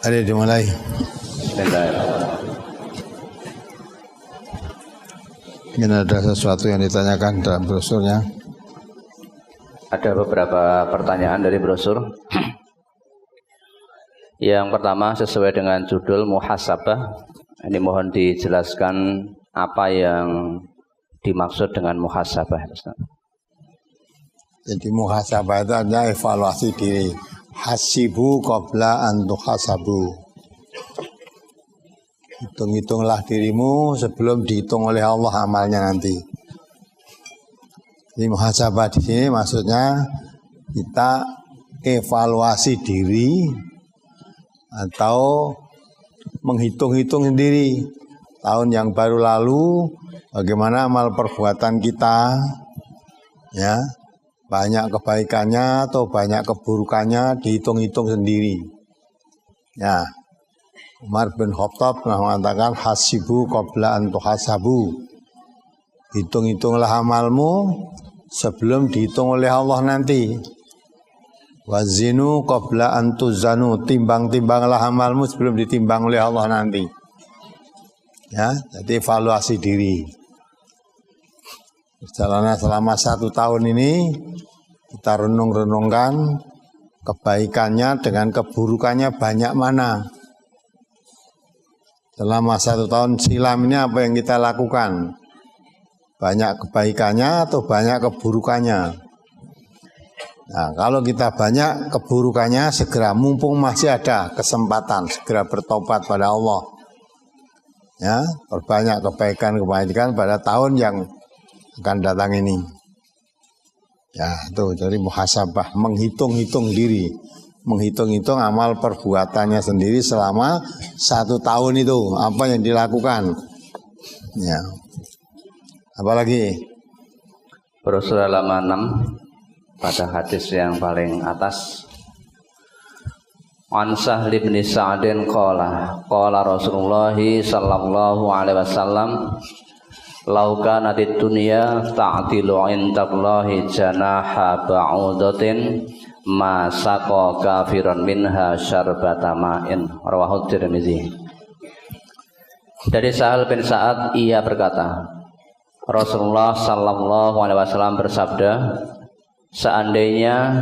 Ada dimulai. Mungkin ada sesuatu yang ditanyakan dalam brosurnya. Ada beberapa pertanyaan dari brosur. Yang pertama sesuai dengan judul muhasabah. Ini mohon dijelaskan apa yang dimaksud dengan muhasabah. Jadi muhasabah itu adalah evaluasi diri. Hasibu qabla an tuhasabu. Hitung-hitunglah dirimu sebelum dihitung oleh Allah amalnya nanti. Jadi muhasabah di sini maksudnya kita evaluasi diri atau menghitung-hitung sendiri tahun yang baru lalu bagaimana amal perbuatan kita, ya. Banyak kebaikannya atau banyak keburukannya dihitung-hitung sendiri. Ya, Umar bin Khattab pernah mengatakan hasibu qabla an tuhasabu. Hitung-hitunglah amalmu sebelum dihitung oleh Allah nanti. Wazinu qabla an tuzanu. Timbang-timbanglah amalmu sebelum ditimbang oleh Allah nanti. Ya, jadi evaluasi diri. Perjalanan selama 1 tahun ini kita renung-renungkan kebaikannya dengan keburukannya banyak mana. Selama 1 tahun silam ini apa yang kita lakukan? Banyak kebaikannya atau banyak keburukannya? Nah, kalau kita banyak keburukannya segera, mumpung masih ada kesempatan, segera bertobat pada Allah. Ya, perbanyak kebaikan-kebaikan pada tahun yang akan datang ini. Ya, itu jadi muhasabah, menghitung-hitung diri, menghitung-hitung amal perbuatannya sendiri selama 1 tahun itu apa yang dilakukan. Ya. Apalagi Brosur halaman 6 pada hadis yang paling atas. An Sahl bin Sa'din qala Rasulullah sallallahu alaihi wasallam lau kanatid dunya ta'tilu indallahi janaha ba'udatin ma saqa kafiran minha syarbata ma'in. Rawahu Tirmizi. Dari Sahl bin Sa'ad ia berkata, Rasulullah sallallahu alaihi wasallam bersabda, seandainya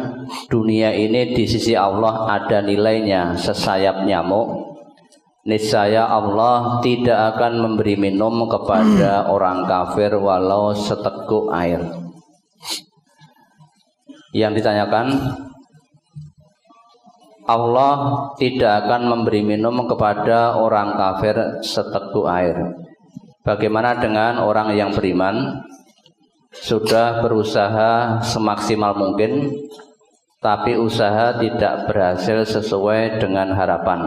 dunia ini di sisi Allah ada nilainya sesayap nyamuk, niscaya Allah tidak akan memberi minum kepada orang kafir walau seteguk air. Yang ditanyakan, Allah tidak akan memberi minum kepada orang kafir seteguk air. Bagaimana dengan orang yang beriman? Sudah berusaha semaksimal mungkin, tapi usaha tidak berhasil sesuai dengan harapan.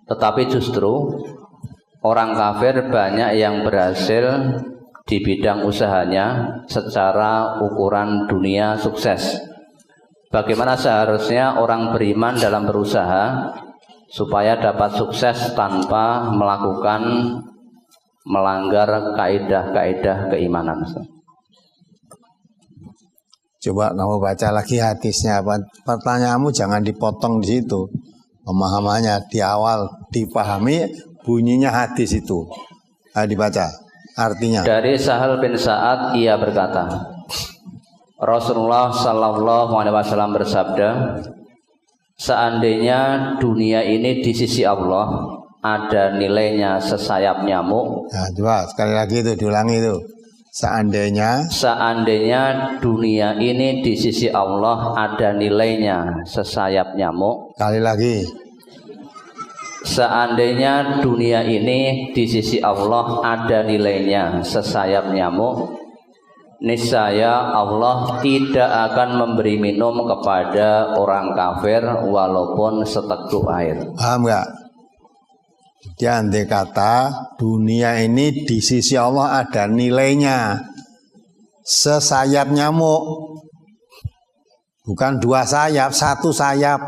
Tetapi justru orang kafir banyak yang berhasil di bidang usahanya secara ukuran dunia sukses. Bagaimana seharusnya orang beriman dalam berusaha supaya dapat sukses tanpa melanggar kaidah-kaidah keimanan? coba kamu baca lagi hadisnya. Pertanyaanmu jangan dipotong di situ. Pemahamannya di awal dipahami bunyinya hadis itu. Dibaca artinya. Dari Sahl bin Sa'ad ia berkata, Rasulullah sallallahu alaihi wasallam bersabda, seandainya dunia ini di sisi Allah ada nilainya sesayap nyamuk. Nah, coba sekali lagi itu diulangi itu. Seandainya dunia ini di sisi Allah ada nilainya sesayap nyamuk. Sekali lagi. Seandainya dunia ini di sisi Allah ada nilainya sesayap nyamuk, niscaya Allah tidak akan memberi minum kepada orang kafir walaupun seteguk air. Paham enggak? Jadi andai kata dunia ini di sisi Allah ada nilainya sesayap nyamuk. Bukan 2 sayap, 1 sayap.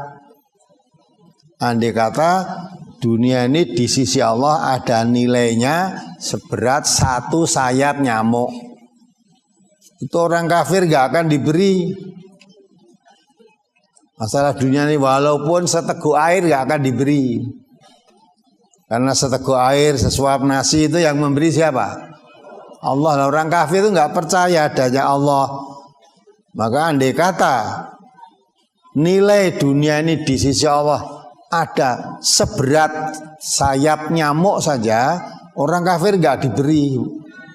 Andai kata dunia ini di sisi Allah ada nilainya seberat 1 sayap nyamuk. Itu orang kafir gak akan diberi. Masalah dunia ini walaupun seteguk air gak akan diberi. Karena seteguk air, sesuap nasi itu yang memberi siapa? Allah. Orang kafir itu gak percaya adanya Allah. Maka andai kata nilai dunia ini di sisi Allah ada seberat sayap nyamuk saja, orang kafir gak diberi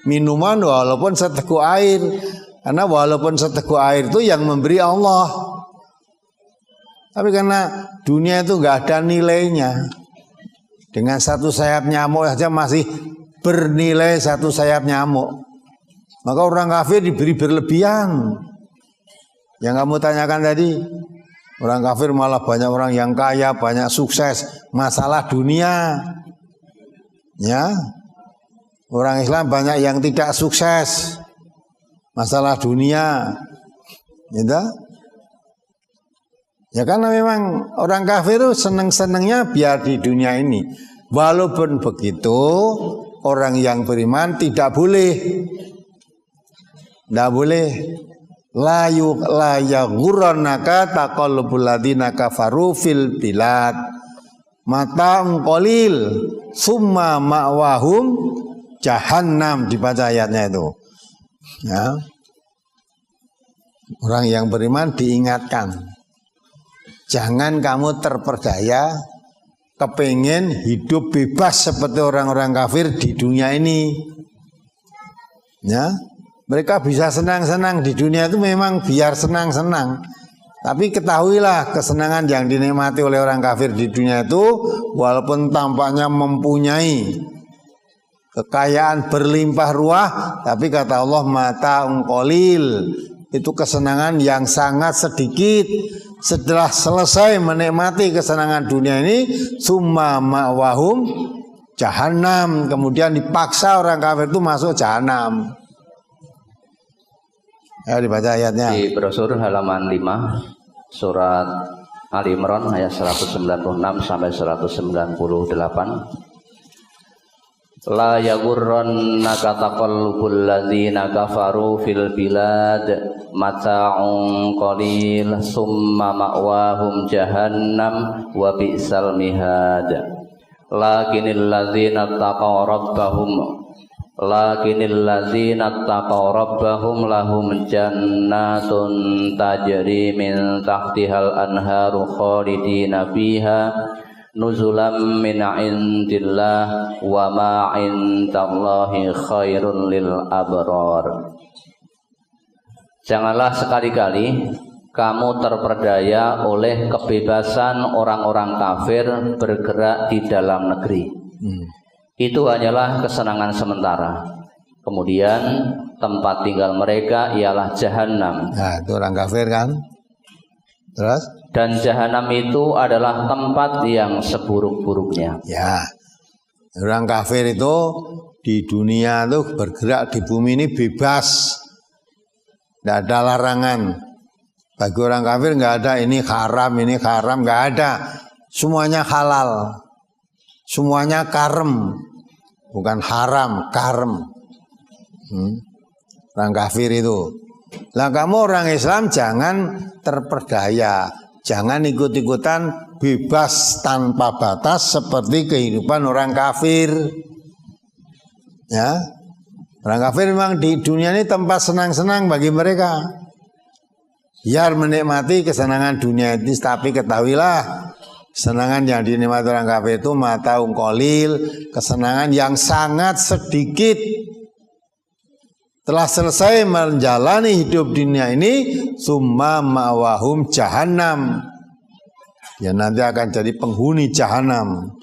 minuman walaupun seteguk air. Karena walaupun seteguk air itu yang memberi Allah. Tapi karena dunia itu nggak ada nilainya, dengan satu sayap nyamuk saja masih bernilai satu sayap nyamuk, maka orang kafir diberi berlebihan. Yang kamu tanyakan tadi, orang kafir malah banyak orang yang kaya, banyak sukses, masalah dunia. Ya, orang Islam banyak yang tidak sukses, masalah dunia. Gitu? Ya karena memang orang kafir itu seneng-senengnya biar di dunia ini. Walaupun begitu, orang yang beriman tidak boleh. Tidak boleh. La yaghurrannaka taqallubul ladzina kafaru fil bilad. Mata'un qalil summa ma'wahum jahannam, dibaca ayatnya itu. Ya. Orang yang beriman diingatkan. Jangan kamu terperdaya kepingin hidup bebas seperti orang-orang kafir di dunia ini. Ya, mereka bisa senang-senang di dunia itu memang biar senang-senang. Tapi ketahuilah kesenangan yang dinikmati oleh orang kafir di dunia itu walaupun tampaknya mempunyai kekayaan berlimpah ruah, tapi kata Allah mata'un qalil, itu kesenangan yang sangat sedikit. Setelah selesai menikmati kesenangan dunia ini, summa ma'wahum jahannam, kemudian dipaksa orang kafir itu masuk jahannam. Ya, dibaca ayatnya. Di brosur halaman 5 surat Ali Imran ayat 196 sampai 198. La yaghurrannaka taqallubul ladzina kafaru fil bilad mata'un qalil summa ma'wahum jahannam wa bi'sal mihad. Lakinil ladzina taqaw rabbahum lahum jannatun tajri min tahtihal anharu khalidina fiha nuzulam min indillah wa ma indallahi khairun lil abrar. Janganlah sekali-kali kamu terperdaya oleh kebebasan orang-orang kafir bergerak di dalam negeri. Itu hanyalah kesenangan sementara. Kemudian tempat tinggal mereka ialah jahanam. Nah, itu orang kafir kan? Terus? Dan jahanam itu adalah tempat yang seburuk-buruknya. Ya, orang kafir itu di dunia itu bergerak di bumi ini bebas, tidak ada larangan. Bagi orang kafir nggak ada ini haram, nggak ada. Semuanya halal, semuanya karem, bukan haram, karem. Orang kafir itu. Lah kamu orang Islam jangan terperdaya. Jangan ikut-ikutan bebas tanpa batas seperti kehidupan orang kafir. Ya, orang kafir memang di dunia ini tempat senang-senang bagi mereka. Biar menikmati kesenangan dunia itu, tapi ketahuilah kesenangan yang dinikmati orang kafir itu mata'un qalil, kesenangan yang sangat sedikit. Telah selesai menjalani hidup dunia ini, summa ma'wahum jahannam. Ya nanti akan jadi penghuni jahannam.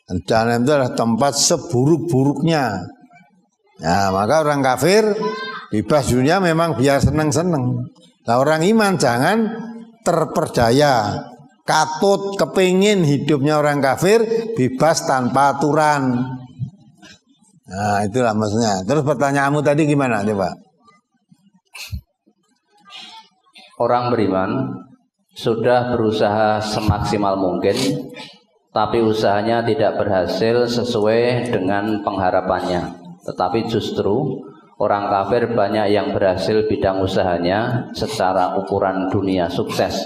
Dan jahannam itu adalah tempat seburuk-buruknya. Ya, maka orang kafir bebas dunia memang biar senang-senang. Nah, orang iman jangan terperdaya, katut kepingin hidupnya orang kafir bebas tanpa aturan. Nah, itulah maksudnya. Terus pertanyaanmu tadi gimana coba? Orang beriman sudah berusaha semaksimal mungkin, tapi usahanya tidak berhasil sesuai dengan pengharapannya. Tetapi justru orang kafir banyak yang berhasil bidang usahanya secara ukuran dunia sukses.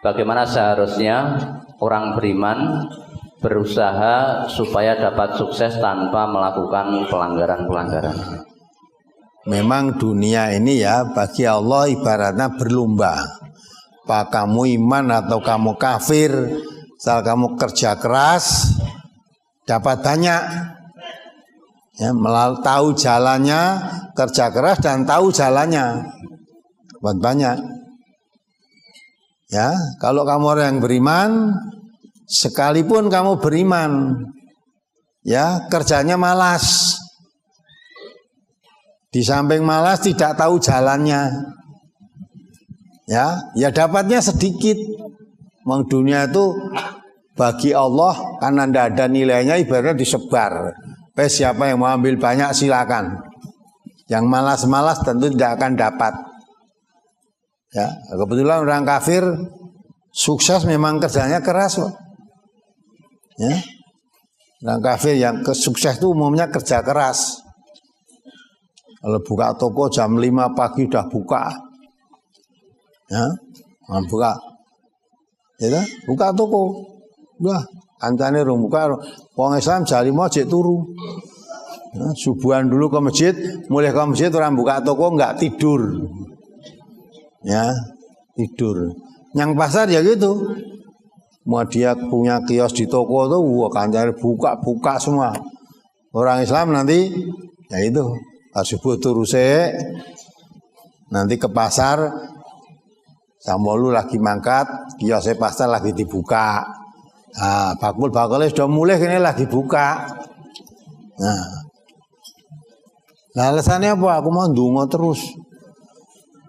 bagaimana seharusnya orang beriman berusaha supaya dapat sukses tanpa melakukan pelanggaran-pelanggaran. Memang dunia ini ya bagi Allah ibaratnya berlomba. Apa kamu iman atau kamu kafir, asal kamu kerja keras dapat banyak. Ya, tahu jalannya, kerja keras dan tahu jalannya dapat banyak. Ya, kalau kamu orang yang beriman, sekalipun kamu beriman, ya kerjanya malas. Di samping malas tidak tahu jalannya, ya dapatnya sedikit. Memang dunia itu bagi Allah karena tidak ada nilainya, ibaratnya disebar. Siapa yang mau ambil banyak silakan. Yang malas-malas tentu tidak akan dapat. Ya, kebetulan orang kafir sukses memang kerjanya keras. Ya, orang kafir yang sukses itu umumnya kerja keras. Kalau buka toko jam 5 pagi udah buka, ya, buka, ya, buka toko, udah, kancane rung buka, wong Islam jam 5 jek turu, ya, subuhan dulu ke masjid, mulai ke masjid orang buka toko nggak tidur, ya, tidur. Yang pasar ya gitu, mau dia punya kios di toko tuh, wah kancane buka semua. Orang Islam nanti, ya itu. Subuh turu sik, nanti ke pasar, Sambolu lagi mangkat, kiosnya pasar lagi dibuka. Nah, bakul-bakulnya sudah mulai ini lagi buka. Nah, alasannya apa? Aku mau ndonga terus.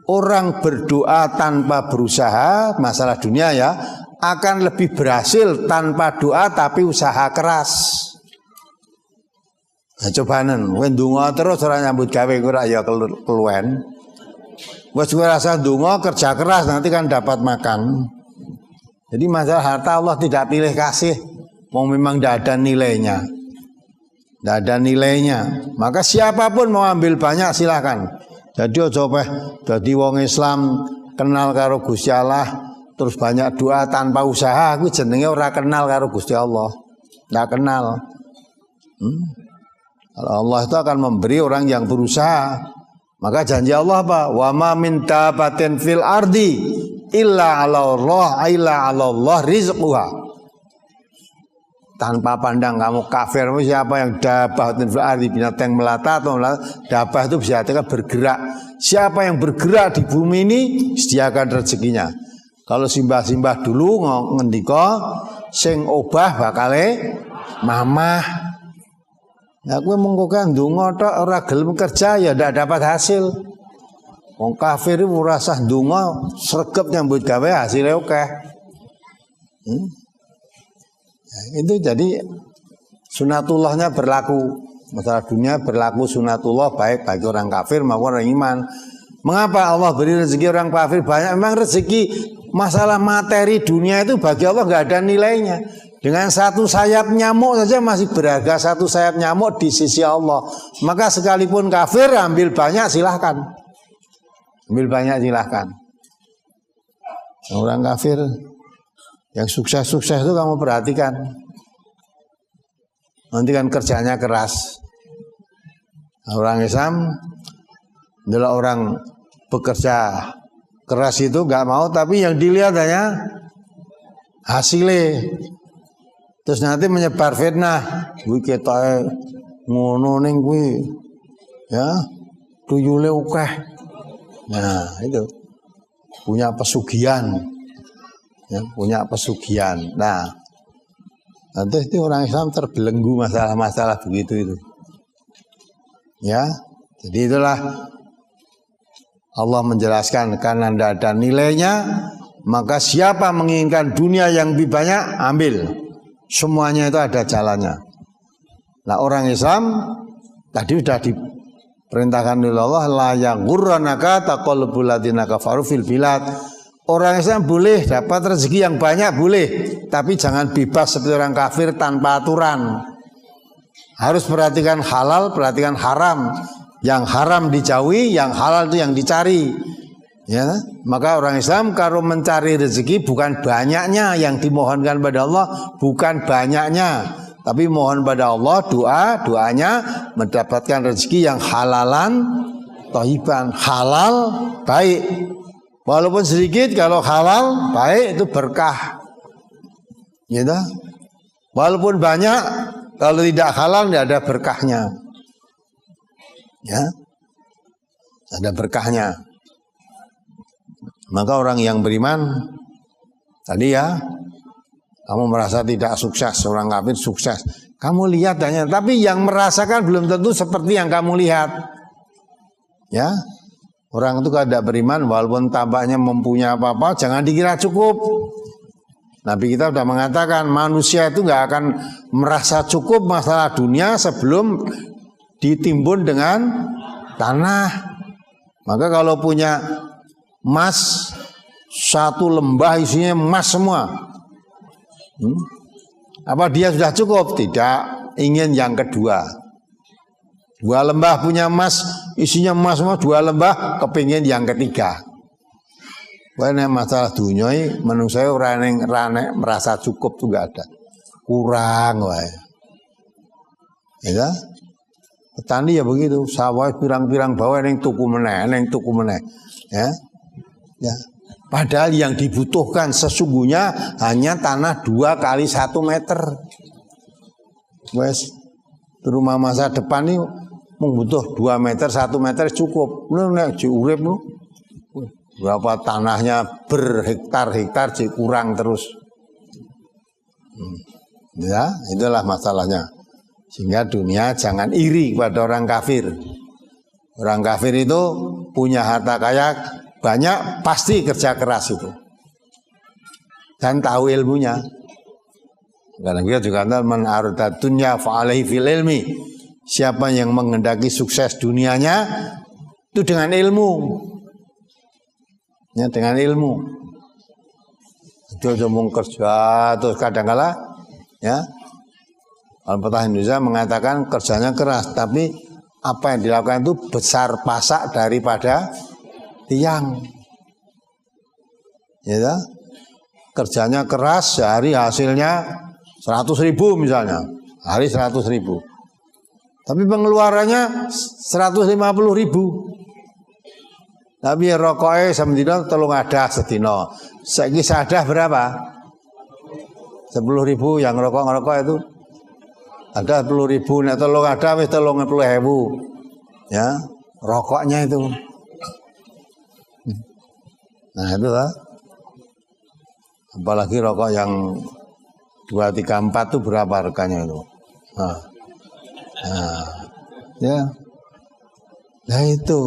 Orang berdoa tanpa berusaha, masalah dunia ya, akan lebih berhasil tanpa doa tapi usaha keras. Nah, cobanen, kowe ndonga terus ora nyambut gawe ora ya keluwen. Wes kowe rasa ndonga kerja keras nanti kan dapat makan. Jadi masalah harta Allah tidak pilih kasih, mau memang tidak ada nilainya. Tidak ada nilainya. Maka siapapun mau ambil banyak silakan. Jadi coba jadi wong Islam kenal karo Gusti Allah terus banyak doa tanpa usaha, aku jenenge ora kenal karo Gusti Allah. Tidak kenal. Allah itu akan memberi orang yang berusaha. Maka janji Allah apa? Wa ma min dabatin fil ardi illa 'ala Allah rizquha. Tanpa pandang kamu kafir, siapa yang dabatin fil ardi, binatang melata atau melata, dabah itu bisa bergerak. Siapa yang bergerak di bumi ini sediakan rezekinya. Kalau simbah-simbah dulu ngendika sing obah bakale mamah. Nah, kowe mengko kan ndonga tok ora gelem kerja ya ndak dapat hasil. Wong kafir iku ora sah ndonga sregep nyambut gawe hasilnya akeh. Ya, itu jadi sunatullahnya berlaku. Masalah dunia berlaku sunatullah baik bagi orang kafir maupun orang iman. Mengapa Allah beri rezeki orang kafir banyak? Memang rezeki masalah materi dunia itu bagi Allah nggak ada nilainya. Dengan satu sayap nyamuk saja masih berharga satu sayap nyamuk di sisi Allah. Maka sekalipun kafir ambil banyak silahkan. Ambil banyak silahkan. Orang kafir yang sukses-sukses itu kamu perhatikan. Nanti kan kerjanya keras. Orang Islam adalah orang bekerja keras itu gak mau, tapi yang dilihat hanya hasilnya. Terus nanti menyebar fitnah, kuwi ketoke ngono ning kuwi. Ya, tuyule akeh. Nah, itu. Punya pesugihan. Ya, punya pesugihan. Nah, nanti itu orang Islam terbelenggu masalah-masalah begitu itu. Ya, jadi itulah Allah menjelaskan karena tidak ada nilainya, maka siapa menginginkan dunia yang lebih banyak, ambil. Semuanya itu ada jalannya. Nah, orang Islam tadi sudah diperintahkan oleh Allah, la yaghurranaka taqallubul ladzina kafaru fil bilad. Orang Islam boleh dapat rezeki yang banyak, boleh, tapi jangan bebas seperti orang kafir tanpa aturan. Harus perhatikan halal, perhatikan haram. Yang haram dijauhi, yang halal itu yang dicari. Ya, maka orang Islam kalau mencari rezeki bukan banyaknya yang dimohonkan pada Allah, bukan banyaknya, tapi mohon pada Allah, doanya mendapatkan rezeki yang halalan, thayyiban, halal, baik. Walaupun sedikit, kalau halal, baik, itu berkah. Gitu. Walaupun banyak, kalau tidak halal tidak ada berkahnya. Ya, ada berkahnya. Maka orang yang beriman tadi ya, kamu merasa tidak sukses, orang kafir sukses. Kamu lihat hanya, tapi yang merasakan belum tentu seperti yang kamu lihat. Ya, orang itu kalau tidak beriman, walaupun tampaknya mempunyai apa-apa, jangan dikira cukup. Nabi kita sudah mengatakan manusia itu nggak akan merasa cukup masalah dunia sebelum ditimbun dengan tanah. Maka kalau punya emas, satu lembah isinya emas semua, apa dia sudah cukup? Tidak, ingin yang kedua. 2 lembah punya emas, isinya emas semua, 2 lembah kepingin yang ketiga. Karena masalah dunia ini menurut saya orang yang merasa cukup tuh gak ada, kurang wae. Ya, petani ya begitu, sawah pirang-pirang bawah yang tuku meneh, ya. Ya. Padahal yang dibutuhkan sesungguhnya hanya tanah 2 kali 1 meter. Wes, rumah masa depan ini membutuh 2 meter, 1 meter cukup. Lu nek diurip lu, berapa tanahnya berhektar-hektar kurang terus. Ya, itulah masalahnya. Sehingga dunia jangan iri kepada orang kafir. Orang kafir itu punya harta kaya banyak, pasti kerja keras itu dan tahu ilmunya. Karena kita juga tahu man arada dunya fa alaihi fil ilmi. Siapa yang menghendaki sukses dunianya itu dengan ilmu. Ya, dengan ilmu. Itu cuma kerja terus kadang-kala ya. Al-Fatah Indonesia mengatakan kerjanya keras, tapi apa yang dilakukan itu besar pasak daripada tiang. Ya, kerjanya keras, sehari hasilnya 100.000 misalnya, hari 100.000. Tapi pengeluarannya 150.000. Tapi rokoknya samdina tolong ada sedina. Saiki sadah berapa? 10.000 yang ngerokok itu. Ada 10.000, nek tolong ada wis 30.000. Ya, rokoknya itu. Nah itu lah. Apalagi rokok yang 2, 3, 4 itu berapa harganya itu? Ya. Nah itu.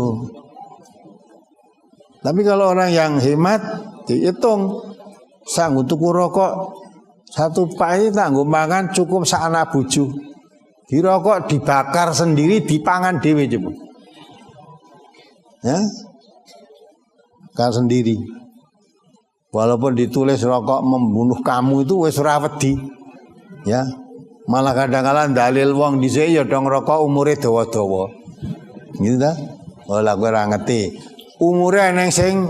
Tapi kalau orang yang hemat dihitung, sanggup tuku rokok 1 pak ini tangguh makan cukup seanak buju. Di rokok dibakar sendiri, dipangan dewe coba. Ya. Bakar sendiri. Walaupun ditulis rokok membunuh kamu itu wis ora wedi. Ya. Malah kadang-kadang dalil wong dhisik ya dong rokok umure dawa-dawa. Gitu ta? Ora kowe ora ngerti. Umure neng sing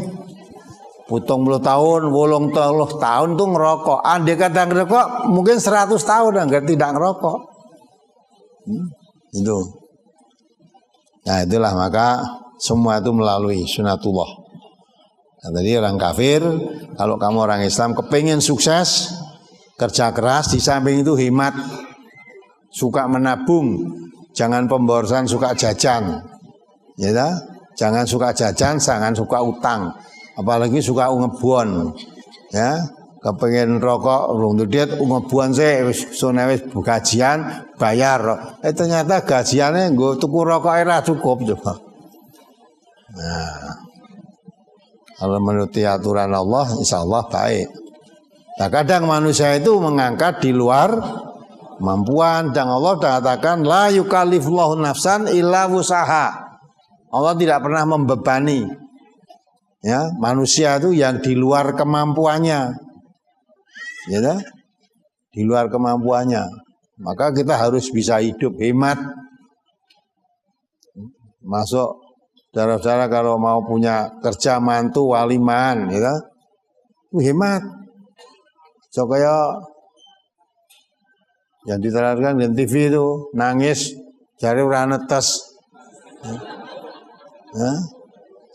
70 tahun, 80 tahun tuh ngerokok. Andai kata ngerokok mungkin 100 tahun enggak tidak ngerokok. Itu. Nah, itulah maka semua itu melalui sunatullah. Nah, tadi orang kafir, kalau kamu orang Islam kepingin sukses, kerja keras, di samping itu hemat, suka menabung, jangan pemborosan, suka jajan, ya, jangan suka jajan, jangan suka utang, apalagi suka ngebon, ya, kepingin rokok, belum duit, ngebon sih, wis gajian, bayar, ternyata gajiannya gue tuku rokok era cukup coba. Nah. Kalau menuruti aturan Allah, insya Allah baik. Nah, kadang manusia itu mengangkat di luar kemampuan, dan Allah katakan la yukallifullahu nafsan illa wusaha. Allah tidak pernah membebani ya manusia itu yang di luar kemampuannya. Ya, di luar kemampuannya. Maka kita harus bisa hidup hemat. Masuk Saudara-saudara kalau mau punya kerja mantu waliman, ya kan? Hemat. So kaya yang diterangkan di TV itu nangis jari ora netes.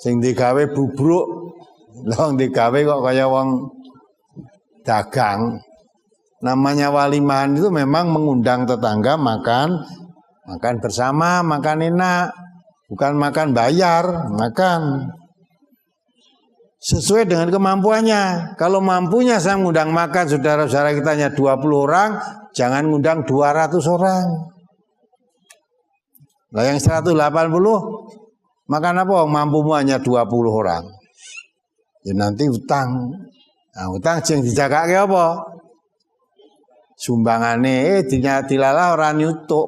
Sing digawe bubruk, lha digawe kok kaya wong dagang. Namanya walimahan itu memang mengundang tetangga makan bersama, makan enak, bukan makan bayar, makan sesuai dengan kemampuannya. Kalau mampunya saya mengundang makan saudara-saudara kita hanya 20 orang, jangan ngundang 200 orang. Lah yang 180 makan apa? Mampumu hanya 20 orang. Ya nanti utang. Nah, utang sing dijagake apa? Sumbangane dilalah ora nyutuk.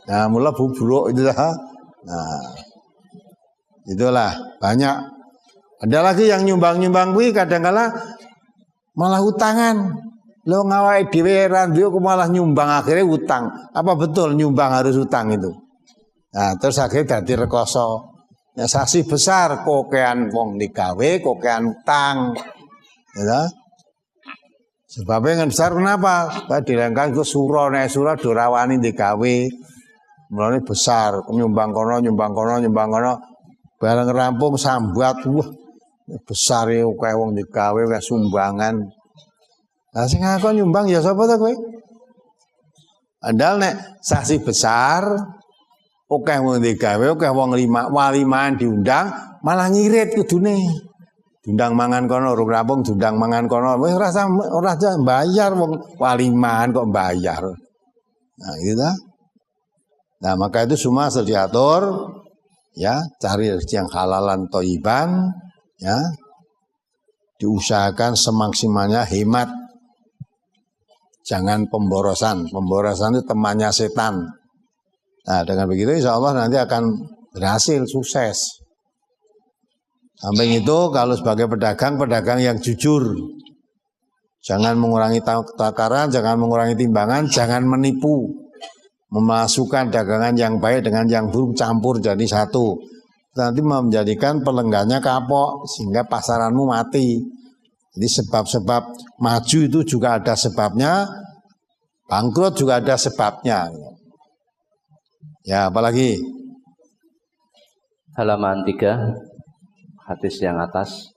Nah, mula bubruk itulah. Nah, itulah banyak. Ada lagi yang nyumbang-nyumbang kuwi kadang-kala malah utangan. Lo ngawake dhewe ra duwe kok malah nyumbang akhirnya utang. Apa betul nyumbang harus utang itu? Nah, terus akhirnya dadi rekoso. Nah, saksi besar kokean wong digawe, kokean utang. Ya. Sebabnya yang besar kenapa? Supaya dilengkan ke surah, nek surah dorawani digawe. Mulane besar, nyumbang kono, bareng rampung sambat, wah besar ya kayak wong digawe wis sumbangan. Lah sing ngakon nyumbang ya sapa ta kowe? Andal nek saksi besar, akeh wong digawe, akeh wong waliman diundang, malah ngirit kudune. Diundang mangan kono, urung rampung diundang mangan kono, wis ora bayar wong waliman kok bayar. Nah, gitu ta. Nah, maka itu semua harus diatur, ya, cari rezeki yang halalan thayyiban, ya. Diusahakan semaksimalnya hemat. Jangan pemborosan. Pemborosan itu temannya setan. Nah, dengan begitu insya Allah nanti akan berhasil, sukses. Samping itu kalau sebagai pedagang yang jujur. Jangan mengurangi takaran, jangan mengurangi timbangan, jangan menipu. Memasukkan dagangan yang baik dengan yang buruk campur jadi satu. Nanti menjadikan pelenggannya kapok sehingga pasaranmu mati. Jadi sebab-sebab maju itu juga ada sebabnya, bangkrut juga ada sebabnya. Ya, apalagi halaman 3 hadis yang atas.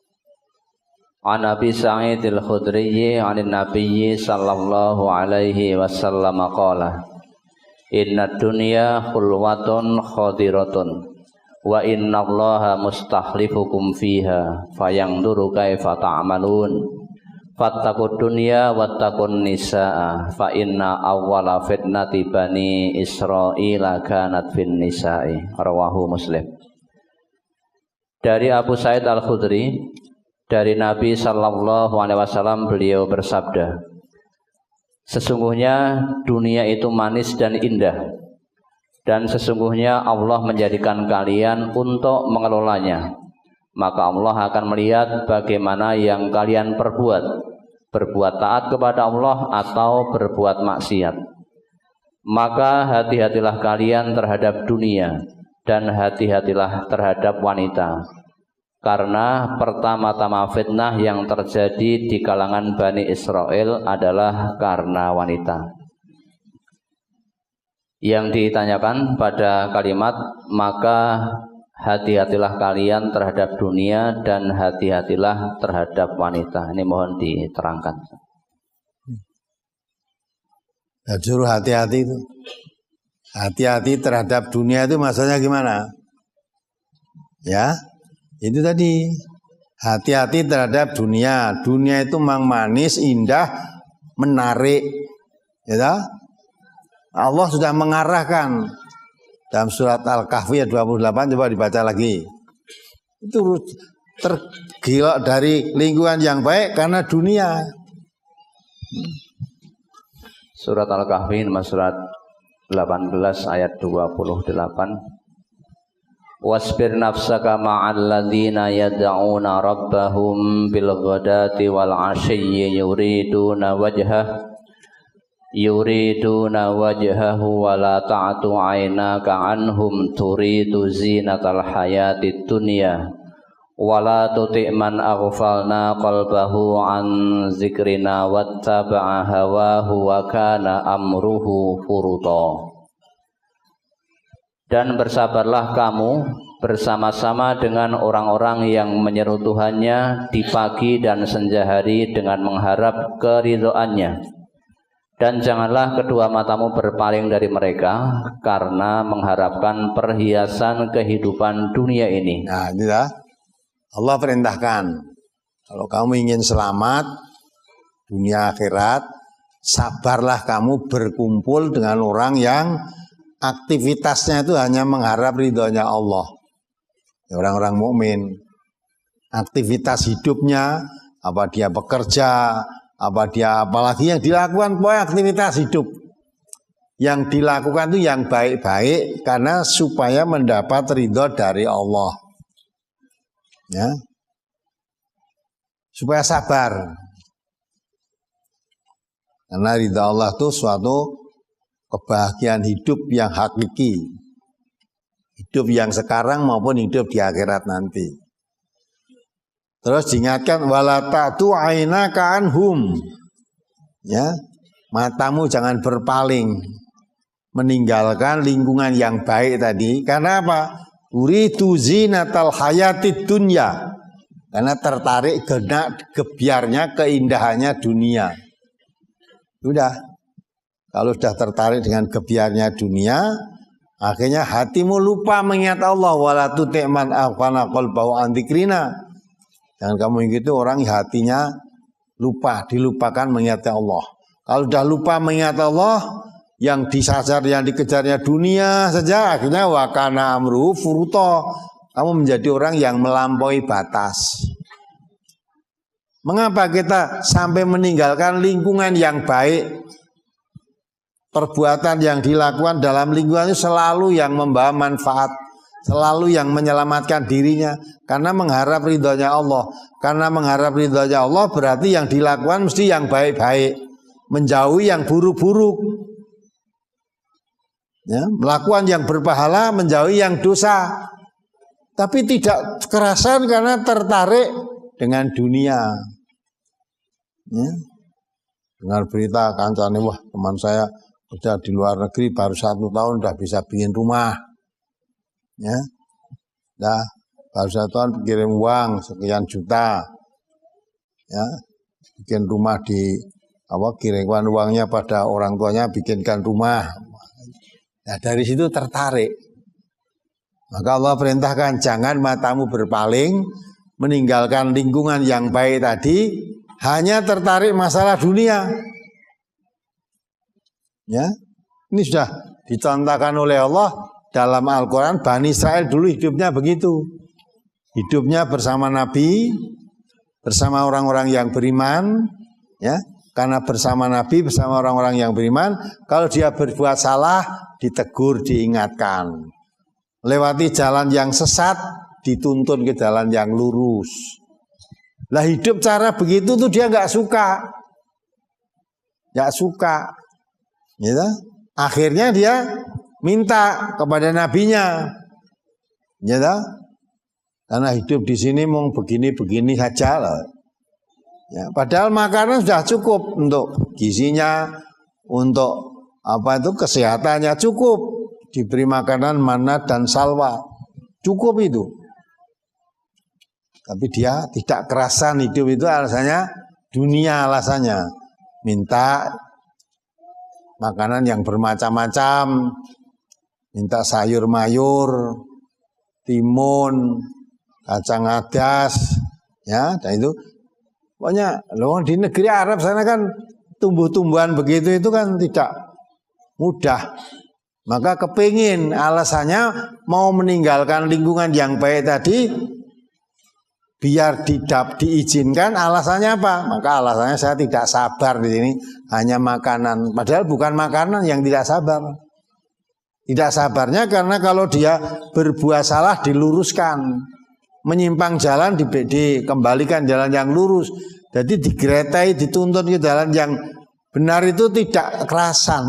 An Abi Sa'id al-Khudri 'anil Nabi sallallahu alaihi wasallam qala inna dunya khulwatun khadiratun wa inna allaha mustakhlifukum fiha fayanzuru kaifa ta'malun fattaqud dunya wattaqun nisaa fa inna awwala fitnati bani Israila kanat fin nisa'i rawahu Muslim. Dari Abu Sa'id Al-Khudri dari Nabi sallallahu alaihi wasallam beliau bersabda, sesungguhnya dunia itu manis dan indah, dan sesungguhnya Allah menjadikan kalian untuk mengelolanya. Maka Allah akan melihat bagaimana yang kalian berbuat taat kepada Allah atau berbuat maksiat. Maka hati-hatilah kalian terhadap dunia dan hati-hatilah terhadap wanita. Karena pertama-tama fitnah yang terjadi di kalangan Bani Israel adalah karena wanita. Yang ditanyakan pada kalimat, maka hati-hatilah kalian terhadap dunia dan hati-hatilah terhadap wanita. Ini mohon diterangkan. Ya, suruh hati-hati itu. Hati-hati terhadap dunia itu maksudnya gimana? Ya, itu tadi. Hati-hati terhadap dunia. Dunia itu memang manis, indah, menarik. Ya, Allah sudah mengarahkan dalam surat Al-Kahfi ayat 28, coba dibaca lagi. Itu tergilok dari lingkungan yang baik karena dunia. Surat Al-Kahfi surat 18 ayat 28. Wasbir nafsaka ma'al ladzina yad'una rabbahum bil ghadati wal 'ashiyyi yuriduna wajhah yuriduna wajhahu wa la ta'tu 'ainaka 'anhum turidu zinatal hayatid dunya wa la tuti' man aghfalna qalbahu 'an zikrina wattaba'a hawahu wa kana amruhu furuta. Dan bersabarlah kamu bersama-sama dengan orang-orang yang menyeru Tuhannya di pagi dan senja hari dengan mengharap keridhoannya. Dan janganlah kedua matamu berpaling dari mereka karena mengharapkan perhiasan kehidupan dunia ini. Nah, inilah Allah perintahkan. Kalau kamu ingin selamat dunia akhirat, sabarlah kamu berkumpul dengan orang yang aktivitasnya itu hanya mengharap ridhonya Allah. Orang-orang mukmin, aktivitas hidupnya, apa dia bekerja, apalagi yang dilakukan pokoknya aktivitas hidup yang dilakukan itu yang baik-baik karena supaya mendapat ridho dari Allah, ya, supaya sabar karena ridho Allah itu suatu kebahagiaan hidup yang hakiki, hidup yang sekarang maupun hidup di akhirat nanti. Terus diingatkan wala ta'tu 'ainaka anhum. Ya, matamu jangan berpaling meninggalkan lingkungan yang baik tadi. Karena apa? Uridu zinatal hayatid dunya. Karena tertarik gebiarnya keindahannya dunia. Sudah. Kalau sudah tertarik dengan gebiarnya dunia, akhirnya hatimu lupa mengingat Allah wala tuti' man aghfalna qalbahu an dzikrina. Jangan kamu ikuti orang hatinya lupa, dilupakan mengingat Allah. Kalau sudah lupa mengingat Allah, yang disajar, yang dikejarnya dunia saja, akhirnya wakana amruhu furuta. Kamu menjadi orang yang melampaui batas. Mengapa kita sampai meninggalkan lingkungan yang baik? Perbuatan yang dilakukan dalam lingkungan itu selalu yang membawa manfaat, selalu yang menyelamatkan dirinya karena mengharap ridhonya Allah. Karena mengharap ridhonya Allah berarti yang dilakukan mesti yang baik-baik, menjauhi yang buruk-buruk, ya, melakukan yang berpahala, menjauhi yang dosa. Tapi tidak kerasan karena tertarik dengan dunia, ya. Dengar berita kancane, wah teman saya kerja di luar negeri baru 1 tahun udah bisa bikin rumah, ya, nah baru 1 tahun kirim uang sekian juta, ya, bikin rumah di kirimkan uangnya pada orang tuanya bikinkan rumah. Nah dari situ tertarik, maka Allah perintahkan jangan matamu berpaling meninggalkan lingkungan yang baik tadi hanya tertarik masalah dunia. Ya, ini sudah dicontohkan oleh Allah dalam Al-Quran. Bani Israel dulu hidupnya begitu, hidupnya bersama Nabi, bersama orang-orang yang beriman, ya. Karena bersama Nabi, bersama orang-orang yang beriman, kalau dia berbuat salah, ditegur, diingatkan. Lewati jalan yang sesat, dituntun ke jalan yang lurus. Lah hidup cara begitu tuh dia nggak suka, gitu. Akhirnya dia minta kepada nabinya, gitu. Karena hidup di sini mau begini-begini saja lah. Ya, padahal makanan sudah cukup untuk gizinya, untuk kesehatannya cukup, diberi makanan manna dan salwa, cukup itu. Tapi dia tidak kerasan hidup itu alasannya dunia, alasannya minta makanan yang bermacam-macam, minta sayur mayur, timun, kacang adas, ya, dan itu pokoknya loh di negeri Arab sana kan tumbuh-tumbuhan begitu itu kan tidak mudah. Maka kepingin, alasannya mau meninggalkan lingkungan yang baik tadi biar diizinkan. Alasannya apa? Maka alasannya saya tidak sabar di sini hanya makanan. Padahal bukan makanan yang tidak sabar. Tidak sabarnya karena kalau dia berbuat salah diluruskan, menyimpang jalan dikembalikan jalan yang lurus. Jadi digeretai, dituntun ke jalan yang Benar itu tidak kerasan.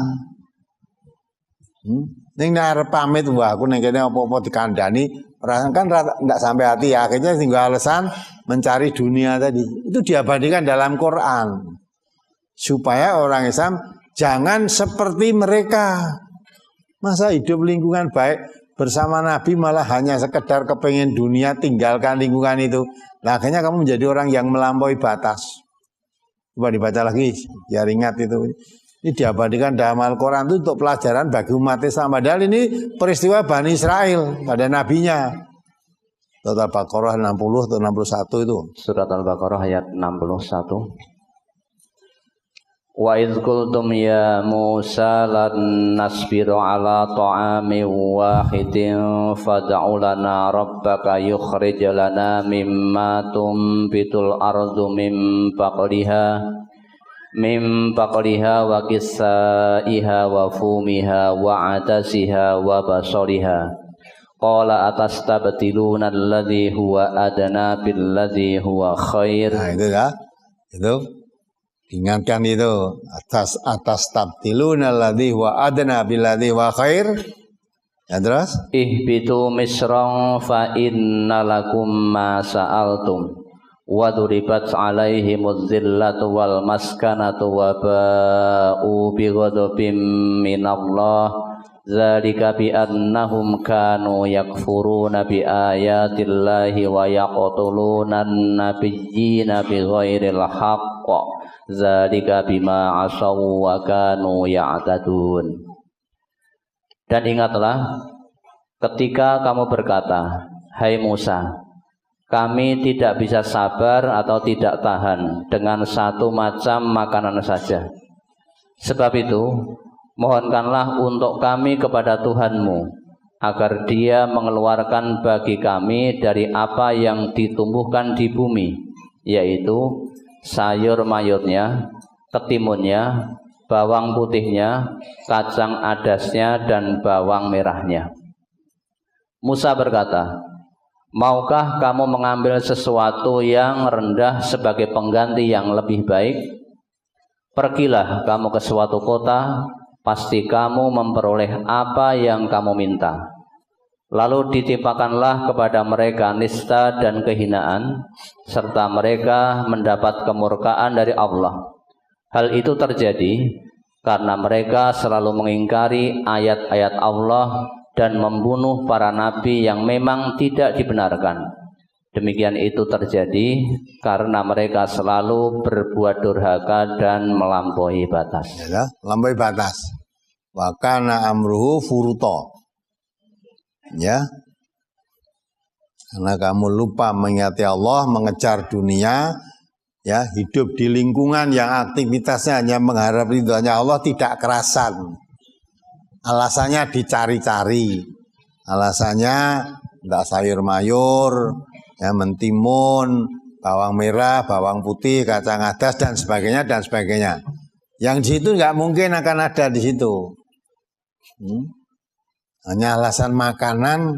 Ning arep pamit wah aku ning kene apa-apa dikandani, perasaan kan enggak sampai hati ya. Akhirnya tinggal alasan mencari dunia tadi. Itu diabadikan dalam Quran. Supaya orang Islam jangan seperti mereka. Masa hidup lingkungan baik bersama Nabi malah hanya sekedar kepengen dunia, tinggalkan lingkungan itu. Nah, akhirnya kamu menjadi orang yang melampaui batas. Coba dibaca lagi, biar ingat itu. Ini diabadikan dalam Al-Quran itu untuk pelajaran bagi umat Islam. Padahal ini peristiwa Bani Israel pada nabinya. Surat Al-Baqarah 60 atau 61 itu. Surat Al-Baqarah ayat 61. Wa idh qultum ya Musa lan nasbiru ala ta'amin wahidin fad'u lana rabbaka yukhrij lana mimma tumbitul ardu min baqliha wa qissaiha wa fumiha wa adasiha wa basaliha qala atastabtiluna alladhi huwa adna billadhi huwa khair. Nah itu ya, itu ingatkan itu atas tabtiluna alladhi wa adna billadhi wa khair. Ya terus ihbitu misran fa inna lakum ma sa'altum wa duribat alaihimuz zillatu wal maskanatu wa ba'u bi ghadabin minallah zalika bi annahum kanu yakfuruna bi ayatillahi wa yaqtuluna an-nabiyyina bi ghairil haqq zalika bima asaw wa kanu ya'tadun. Dan ingatlah ketika kamu berkata, hai Musa, kami tidak bisa sabar atau tidak tahan dengan satu macam makanan saja. Sebab itu mohonkanlah untuk kami kepada Tuhanmu agar Dia mengeluarkan bagi kami dari apa yang ditumbuhkan di bumi, yaitu sayur mayurnya, ketimunnya, bawang putihnya, kacang adasnya, dan bawang merahnya. Musa berkata, maukah kamu mengambil sesuatu yang rendah sebagai pengganti yang lebih baik? Pergilah kamu ke suatu kota, pasti kamu memperoleh apa yang kamu minta. Lalu ditimpakanlah kepada mereka nista dan kehinaan, serta mereka mendapat kemurkaan dari Allah. Hal itu terjadi karena mereka selalu mengingkari ayat-ayat Allah dan membunuh para nabi yang memang tidak dibenarkan. Demikian itu terjadi karena mereka selalu berbuat durhaka dan melampaui batas. Ya, melampaui batas. Wa kana amruhu furuta. Ya, karena kamu lupa mengingati Allah, mengejar dunia, ya, hidup di lingkungan yang aktivitasnya hanya mengharap ridhonya Allah, tidak kerasan. Alasannya dicari-cari, alasannya tidak sayur mayur, ya, mentimun, bawang merah, bawang putih, kacang adas dan sebagainya dan sebagainya. Yang di situ nggak mungkin akan ada di situ. Hanya alasan makanan,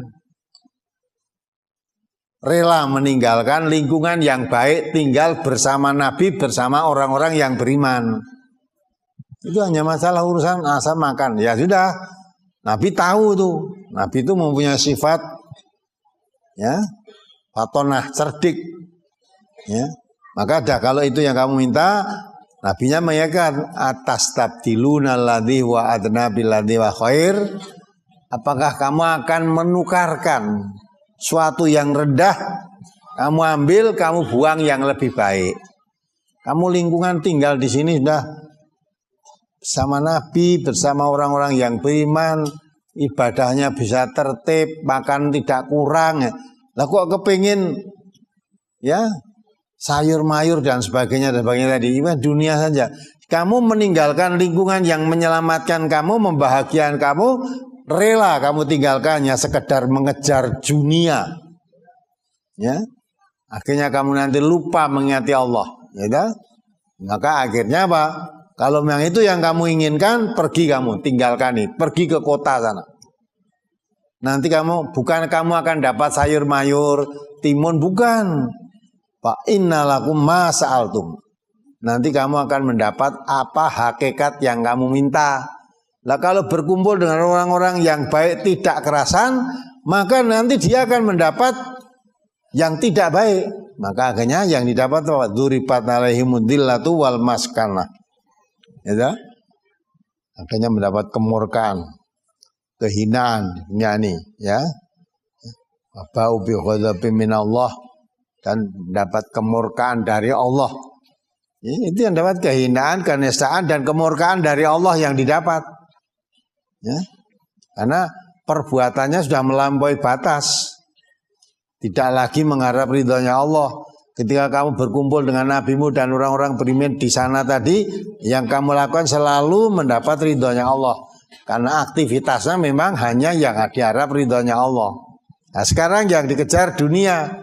rela meninggalkan lingkungan yang baik, tinggal bersama Nabi, bersama orang-orang yang beriman. Itu hanya masalah urusan asal makan. Ya sudah, Nabi tahu tuh. Nabi itu mempunyai sifat, ya, fatonah, cerdik. Ya, maka dah kalau itu yang kamu minta, Nabinya mengatakan atas tabdiluna alladhi wa adna billadhi wa khair. Apakah kamu akan menukarkan suatu yang rendah, kamu ambil, kamu buang yang lebih baik. Kamu lingkungan tinggal di sini sudah bersama Nabi, bersama orang-orang yang beriman, ibadahnya bisa tertib, makan tidak kurang. Lah kok kepingin, ya, sayur mayur dan sebagainya tadi, dunia saja. Kamu meninggalkan lingkungan yang menyelamatkan kamu, membahagiakan kamu, rela kamu tinggalkannya sekedar mengejar dunia, ya, akhirnya kamu nanti lupa mengingati Allah, ya dah? Maka akhirnya apa? Kalau memang itu yang kamu inginkan, pergi kamu, tinggalkan ini, pergi ke kota sana. Nanti kamu akan dapat sayur mayur, timun, bukan. Fa innalakum ma sa'altum. nanti kamu akan mendapat apa hakikat yang kamu minta. Nah kalau berkumpul dengan orang-orang yang baik tidak kerasan, maka nanti dia akan mendapat yang tidak baik. Maka akhirnya yang didapat dzuribat alaihimudillatu wal maskanah. Ya, akhirnya mendapat kemurkaan, kehinaan, ini ya. Ba'u bi ghadabin minallah, dan mendapat kemurkaan dari Allah. Itu yang dapat kehinaan, kenistaan dan kemurkaan dari Allah yang didapat. Ya. Karena perbuatannya sudah melampaui batas. Tidak lagi mengharap ridhonya Allah. Ketika kamu berkumpul dengan nabimu dan orang-orang beriman di sana tadi, yang kamu lakukan selalu mendapat ridhonya Allah. Karena aktivitasnya memang hanya yang diharap ridhonya Allah. Nah sekarang yang dikejar dunia.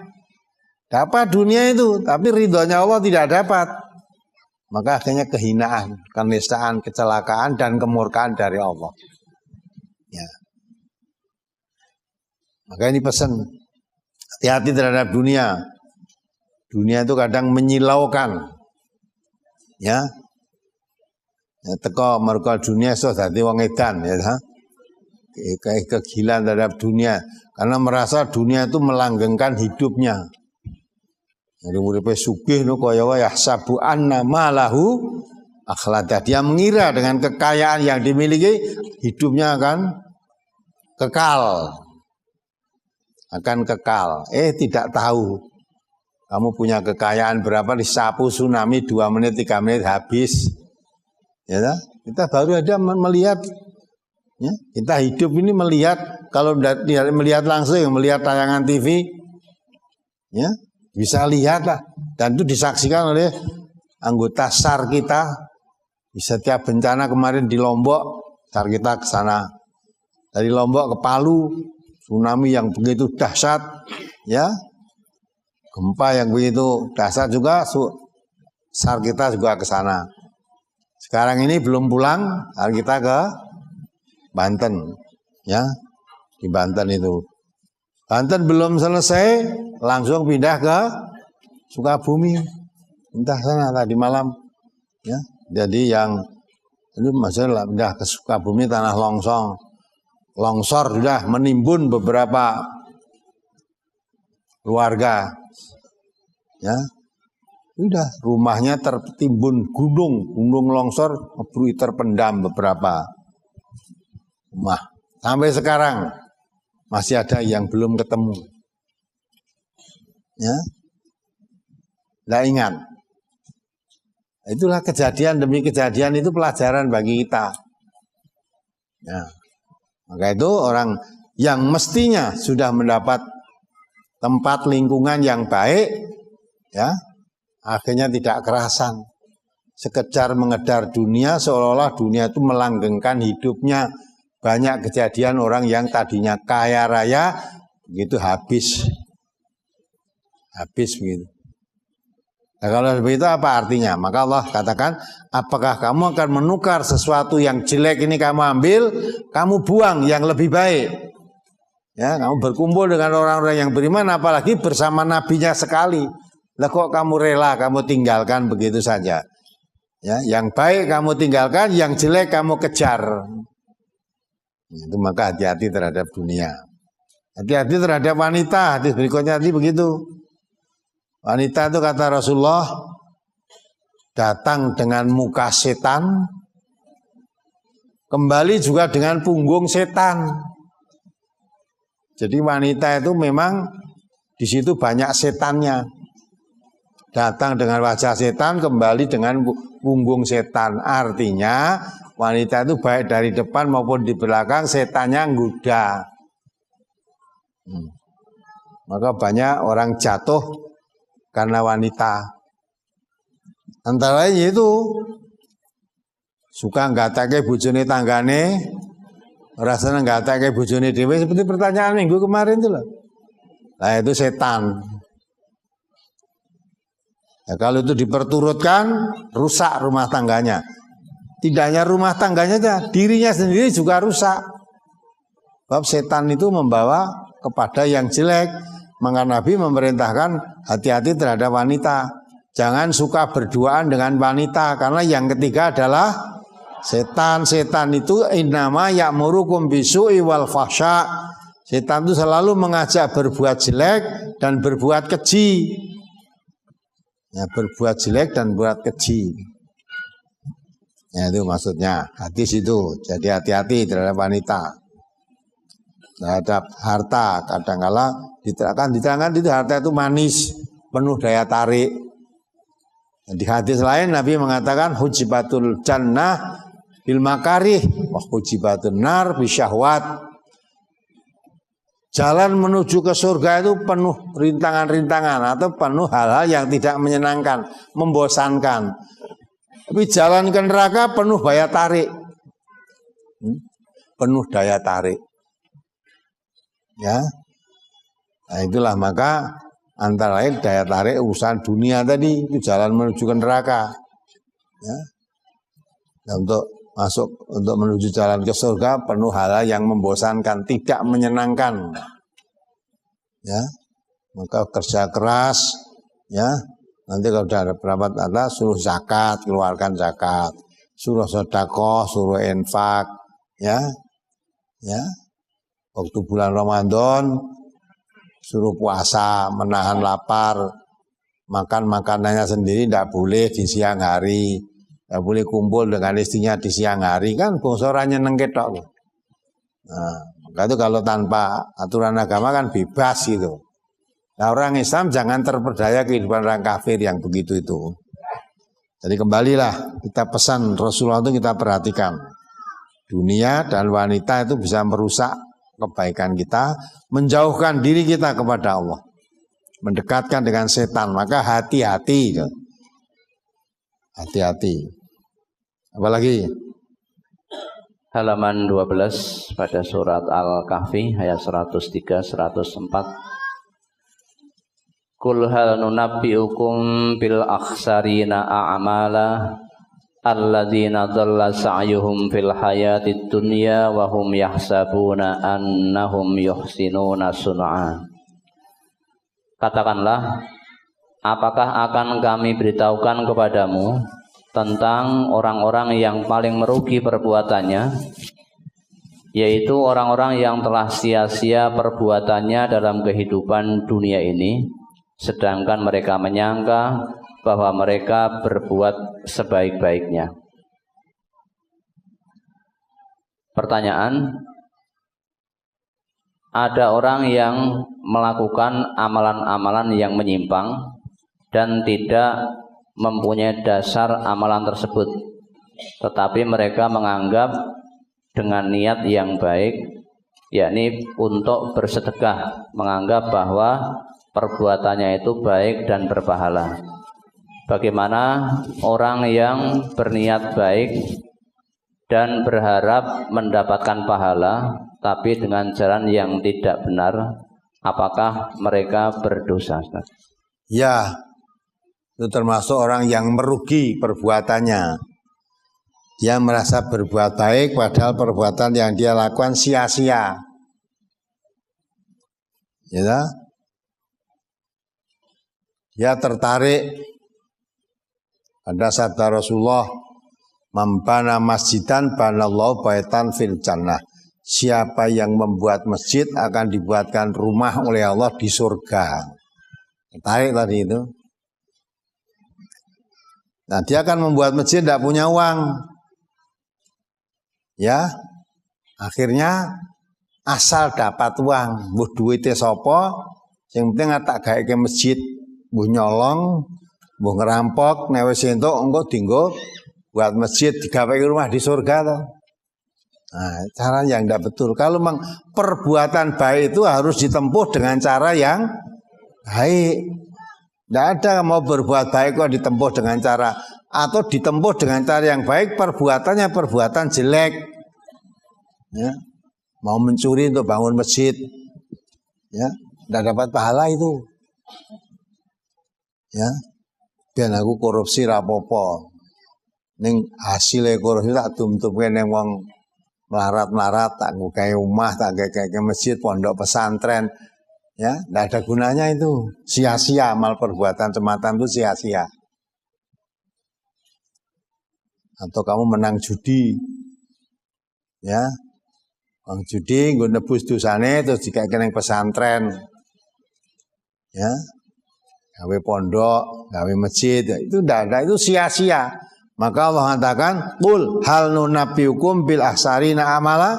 Dapat dunia itu, tapi ridhonya Allah tidak dapat. Maka akhirnya kehinaan, kenistaan, kecelakaan, dan kemurkaan dari Allah. Ya. Maka ini pesan, hati-hati terhadap dunia. Dunia itu kadang menyilaukan. Ya. Ya teko mergo dunia iso dadi wong edan ya. Kayak kegilaan terhadap dunia karena merasa dunia itu melanggengkan hidupnya. Jadi uripe sugih no kaya wae yahsabu anna malahu akhlada. Dia mengira dengan kekayaan yang dimiliki hidupnya akan kekal. Akan kekal. Tidak tahu. Kamu punya kekayaan berapa disapu tsunami 2 menit 3 menit habis. Ya, kita baru ada melihat ya, kita hidup ini melihat kalau melihat langsung melihat tayangan TV ya. Bisa lihat lah, dan itu disaksikan oleh anggota SAR kita. Di setiap bencana kemarin di Lombok, SAR kita ke sana. Dari Lombok ke Palu, tsunami yang begitu dahsyat, ya, gempa yang begitu dahsyat juga, SAR kita juga ke sana. Sekarang ini belum pulang, SAR kita ke Banten, ya, di Banten itu. Banten belum selesai, langsung pindah ke Sukabumi, pindah sana tadi malam, ya. Jadi yang itu masalah pindah ke Sukabumi tanah longsor sudah menimbun beberapa keluarga, ya. Sudah rumahnya tertimbun gunung longsor, terpendam beberapa rumah. Sampai sekarang masih ada yang belum ketemu. Ya. Tidak ingat. Itulah kejadian demi kejadian, itu pelajaran bagi kita. Ya. Maka itu orang yang mestinya sudah mendapat tempat lingkungan yang baik, ya, akhirnya tidak kerasan. Sekedar mengedar dunia seolah-olah dunia itu melanggengkan hidupnya. Banyak kejadian orang yang tadinya kaya raya begitu habis begitu. Nah, kalau begitu apa artinya? Maka Allah katakan, apakah kamu akan menukar sesuatu yang jelek ini kamu ambil, kamu buang yang lebih baik? Ya, kamu berkumpul dengan orang-orang yang beriman, apalagi bersama nabinya sekali. Lah kok kamu rela, kamu tinggalkan begitu saja? Ya, yang baik kamu tinggalkan, yang jelek kamu kejar. Itu maka hati-hati terhadap dunia. Hati-hati terhadap wanita. Hadis berikutnya nanti begitu. Wanita itu kata Rasulullah datang dengan muka setan, kembali juga dengan punggung setan. Jadi wanita itu memang di situ banyak setannya. Datang dengan wajah setan, kembali dengan punggung setan. Artinya wanita itu baik dari depan maupun di belakang setannya nggoda. Maka banyak orang jatuh karena wanita. Antara lain itu suka nggatake bojone tanggane, rasanya nggatake bojone dhewe, seperti pertanyaan minggu kemarin itu loh. Nah itu setan. Ya, kalau itu diperturutkan rusak rumah tangganya. Tidak hanya rumah tangganya saja, dirinya sendiri juga rusak. Sebab setan itu membawa kepada yang jelek. Maka Nabi memerintahkan hati-hati terhadap wanita. Jangan suka berduaan dengan wanita, karena yang ketiga adalah setan. Setan itu innama ya'murukum bisu'i wal fahsya. Setan itu selalu mengajak berbuat jelek dan berbuat keji. Ya, berbuat jelek dan berbuat keji. Ya, itu maksudnya hadis itu. Jadi hati-hati terhadap wanita, terhadap harta. Kadang-kala diterangkan itu harta itu manis, penuh daya tarik. Di hadis lain Nabi mengatakan hujibatul jannah bil makarih wa hujibatun nar bisyahwat. Jalan menuju ke surga itu penuh rintangan-rintangan atau penuh hal-hal yang tidak menyenangkan, membosankan. Tapi jalan ke neraka penuh daya tarik. Penuh daya tarik. Ya. Nah, itulah maka antara lain daya tarik urusan dunia tadi itu jalan menuju ke neraka. Ya. Dan untuk menuju jalan ke surga penuh hal-hal yang membosankan, tidak menyenangkan. Ya. Maka kerja keras, ya. Nanti kalau sudah ada berapa atas suruh zakat, keluarkan zakat. Suruh sedekah, suruh infak, ya. Ya. Waktu bulan Ramadan suruh puasa, menahan lapar, makan makanannya sendiri tidak boleh di siang hari, tidak boleh kumpul dengan istrinya di siang hari, kan bongsorannya nengketok. Nah, maka itu kalau tanpa aturan agama kan bebas gitu. Nah, orang Islam jangan terperdaya kehidupan orang kafir yang begitu itu. Jadi kembalilah kita pesan Rasulullah itu kita perhatikan. Dunia dan wanita itu bisa merusak kebaikan kita, menjauhkan diri kita kepada Allah, mendekatkan dengan setan. Maka hati-hati, hati-hati. Apalagi halaman 12 pada surat Al-Kahfi ayat 103 104. Qul hal nunabbi'ukum bil akhsarina a'mala alladzina dhalla sa'yuhum fil hayatid dunya wa hum yahsabuna annahum yuhsinuna sun'a. Katakanlah, apakah akan kami beritahukan kepadamu tentang orang-orang yang paling merugi perbuatannya, yaitu orang-orang yang telah sia-sia perbuatannya dalam kehidupan dunia ini, sedangkan mereka menyangka bahwa mereka berbuat sebaik-baiknya. Pertanyaan, ada orang yang melakukan amalan-amalan yang menyimpang dan tidak mempunyai dasar amalan tersebut, tetapi mereka menganggap dengan niat yang baik, yakni untuk bersedekah, menganggap bahwa perbuatannya itu baik dan berpahala. Bagaimana orang yang berniat baik dan berharap mendapatkan pahala tapi dengan jalan yang tidak benar, apakah mereka berdosa? ya, itu termasuk orang yang merugi perbuatannya. Dia merasa berbuat baik padahal perbuatan yang dia lakukan sia-sia. Ya, dia tertarik pada sabda Rasulullah, "Mambana masjidan banallahu baitan fil jannah." Siapa yang membuat masjid akan dibuatkan rumah oleh Allah di surga. Tertarik tadi itu. Nah, dia akan membuat masjid tidak punya uang. Ya, akhirnya asal dapat uang, mbuh duwite sapa, sing penting tak gawe masjid, mbuh nyolong, mbuh ngerampok, nek wis entuk engko dienggo buat masjid, digawe rumah di surga toh. Nah, cara yang tidak betul. Kalau memang perbuatan baik itu harus ditempuh dengan cara yang baik. Tidak ada mau berbuat baik kok ditempuh dengan cara, atau ditempuh dengan cara yang baik perbuatannya perbuatan jelek. Ya. Mau mencuri untuk bangun masjid, ya, tidak dapat pahala itu. Ya, biar aku korupsi rapopo, ning hasilnya korupsi tak tum-tumke ning wong melarat-melarat, tak nggawe omah, tak nggawe masjid, pondok pesantren, ya, tidak ada gunanya itu, sia-sia, amal perbuatan semacam itu sia-sia. atau kamu menang judi, ya, menang judi, gue nebus dosane terus dikasih pesantren, ya, gawe pondok, gawe masjid, itu tidak ada, itu sia-sia. Maka Allah mengatakan, qul hal nunabbiukum bil ahsarina amala.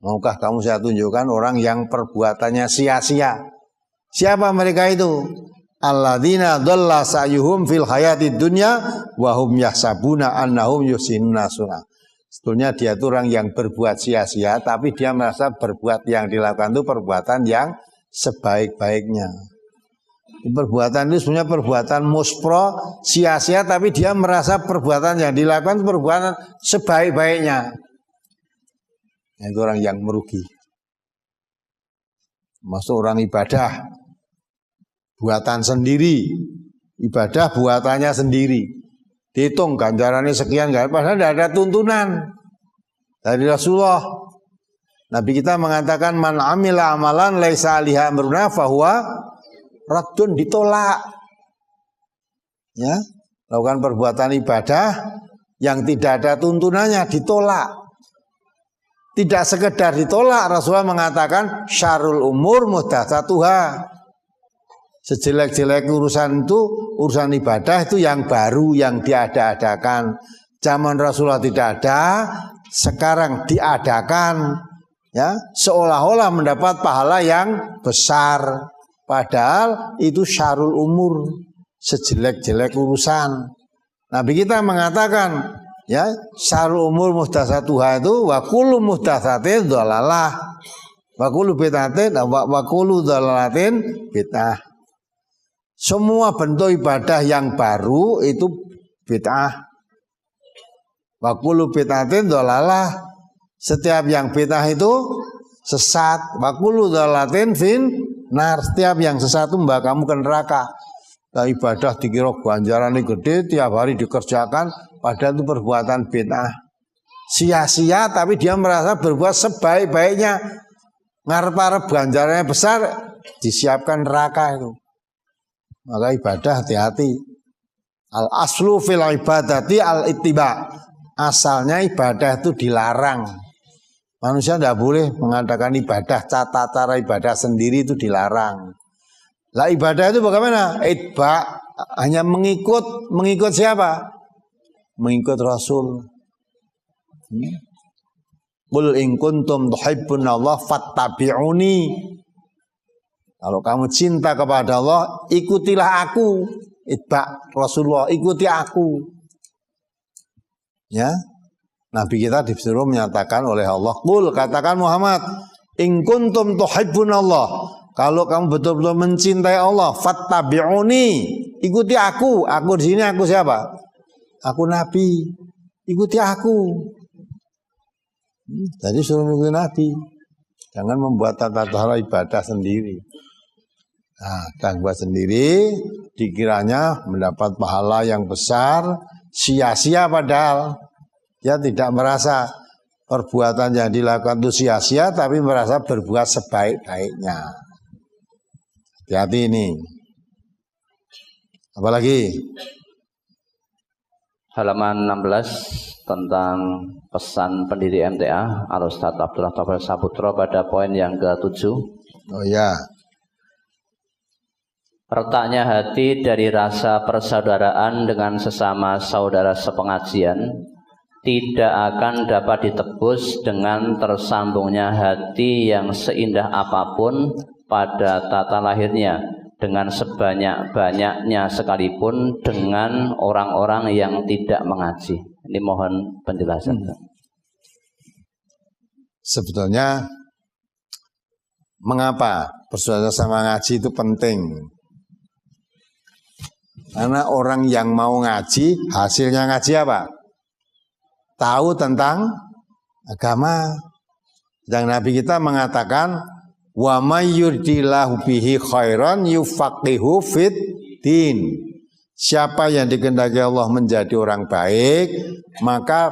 Maukah kamu saya tunjukkan orang yang perbuatannya sia-sia? Siapa mereka itu? Alladzina dhalla sa'yuhum fil hayatid dunya wa hum yahsabuna annahum yuhsinuna sun'a. Sebetulnya dia itu orang yang berbuat sia-sia, tapi dia merasa berbuat yang dilakukan itu perbuatan yang sebaik-baiknya. Perbuatan itu sebenarnya perbuatan muspro, sia-sia, tapi dia merasa perbuatan yang dilakukan perbuatan sebaik-baiknya. Itu orang yang merugi. Masuk orang ibadah buatan sendiri, ibadah buatannya sendiri, dihitung ganjarannya sekian, padahal tidak ada tuntunan dari Rasulullah. Nabi kita mengatakan man amila amalan laisa alaihi amruna fahuwa raddun, ditolak. Ya, lakukan perbuatan ibadah yang tidak ada tuntunannya, ditolak. Tidak sekedar ditolak, Rasulullah mengatakan syarrul umur muhdatsatuha. Sejelek-jelek urusan itu, urusan ibadah itu yang baru, yang diada-adakan. Zaman Rasulullah tidak ada, sekarang diadakan, ya, seolah-olah mendapat pahala yang besar. Padahal itu syarrul umur, sejelek-jelek urusan. Nabi kita mengatakan, ya, syarrul umur muhdatsatuha itu wa kullu muhdatsatin dhalalah. Wa kullu bid'atin wa kullu dhalalatin bid'ah. Semua bentuk ibadah yang baru itu bid'ah. Wa kullu bid'atin dhalalah. Setiap yang bid'ah itu sesat. Wa kullu dhalalatin nar, setiap yang sesat itu mbak kamu ke neraka. Nah, ibadah dikira ganjarannya gede, tiap hari dikerjakan, padahal itu perbuatan bid'ah. Sia-sia, tapi dia merasa berbuat sebaik-baiknya. Ngarep-ngarep ganjarannya besar, disiapkan neraka itu. Maka ibadah hati-hati. Al aslu fil ibadati al ittiba. Asalnya ibadah itu dilarang. Manusia tidak boleh mengadakan ibadah, tata cara ibadah sendiri itu dilarang. Lah ibadah itu bagaimana? Itba, hanya mengikut siapa? Mengikut Rasul. Qul in kuntum tuhibbunallaha fattabi'uni. Kalau kamu cinta kepada Allah, ikutilah aku. Itba Rasulullah, ikuti aku. Ya. Nabi kita disuruh menyatakan oleh Allah, qul, katakan Muhammad, in kuntum tuhibbunallah, kalau kamu betul-betul mencintai Allah, fattabi'uni, ikuti aku. Aku di sini aku siapa? Aku Nabi. Ikuti aku. Jadi suruh mengikuti Nabi. Jangan membuat tata cara ibadah sendiri. Nah, dan buat sendiri dikiranya mendapat pahala yang besar, sia-sia padahal. Dia tidak merasa perbuatan yang dilakukan itu sia-sia, tapi merasa berbuat sebaik-baiknya. Hati-hati ini. Apalagi? Halaman 16 tentang pesan pendiri MTA Al-Ustaz Abdullah Taufiq Saputra pada poin yang ke-7. Oh ya. Retaknya hati dari rasa persaudaraan dengan sesama saudara sepengajian tidak akan dapat ditebus dengan tersambungnya hati yang seindah apapun pada tata lahirnya, dengan sebanyak-banyaknya sekalipun dengan orang-orang yang tidak mengaji. Ini mohon penjelasan. Sebetulnya mengapa persaudaraan sama ngaji itu penting? Karena orang yang mau ngaji, hasilnya ngaji apa? Tahu tentang agama. Yang Nabi kita mengatakan, wa may yuridillahu bihi khairan yufaqihu fid din. Siapa yang dikehendaki Allah menjadi orang baik, maka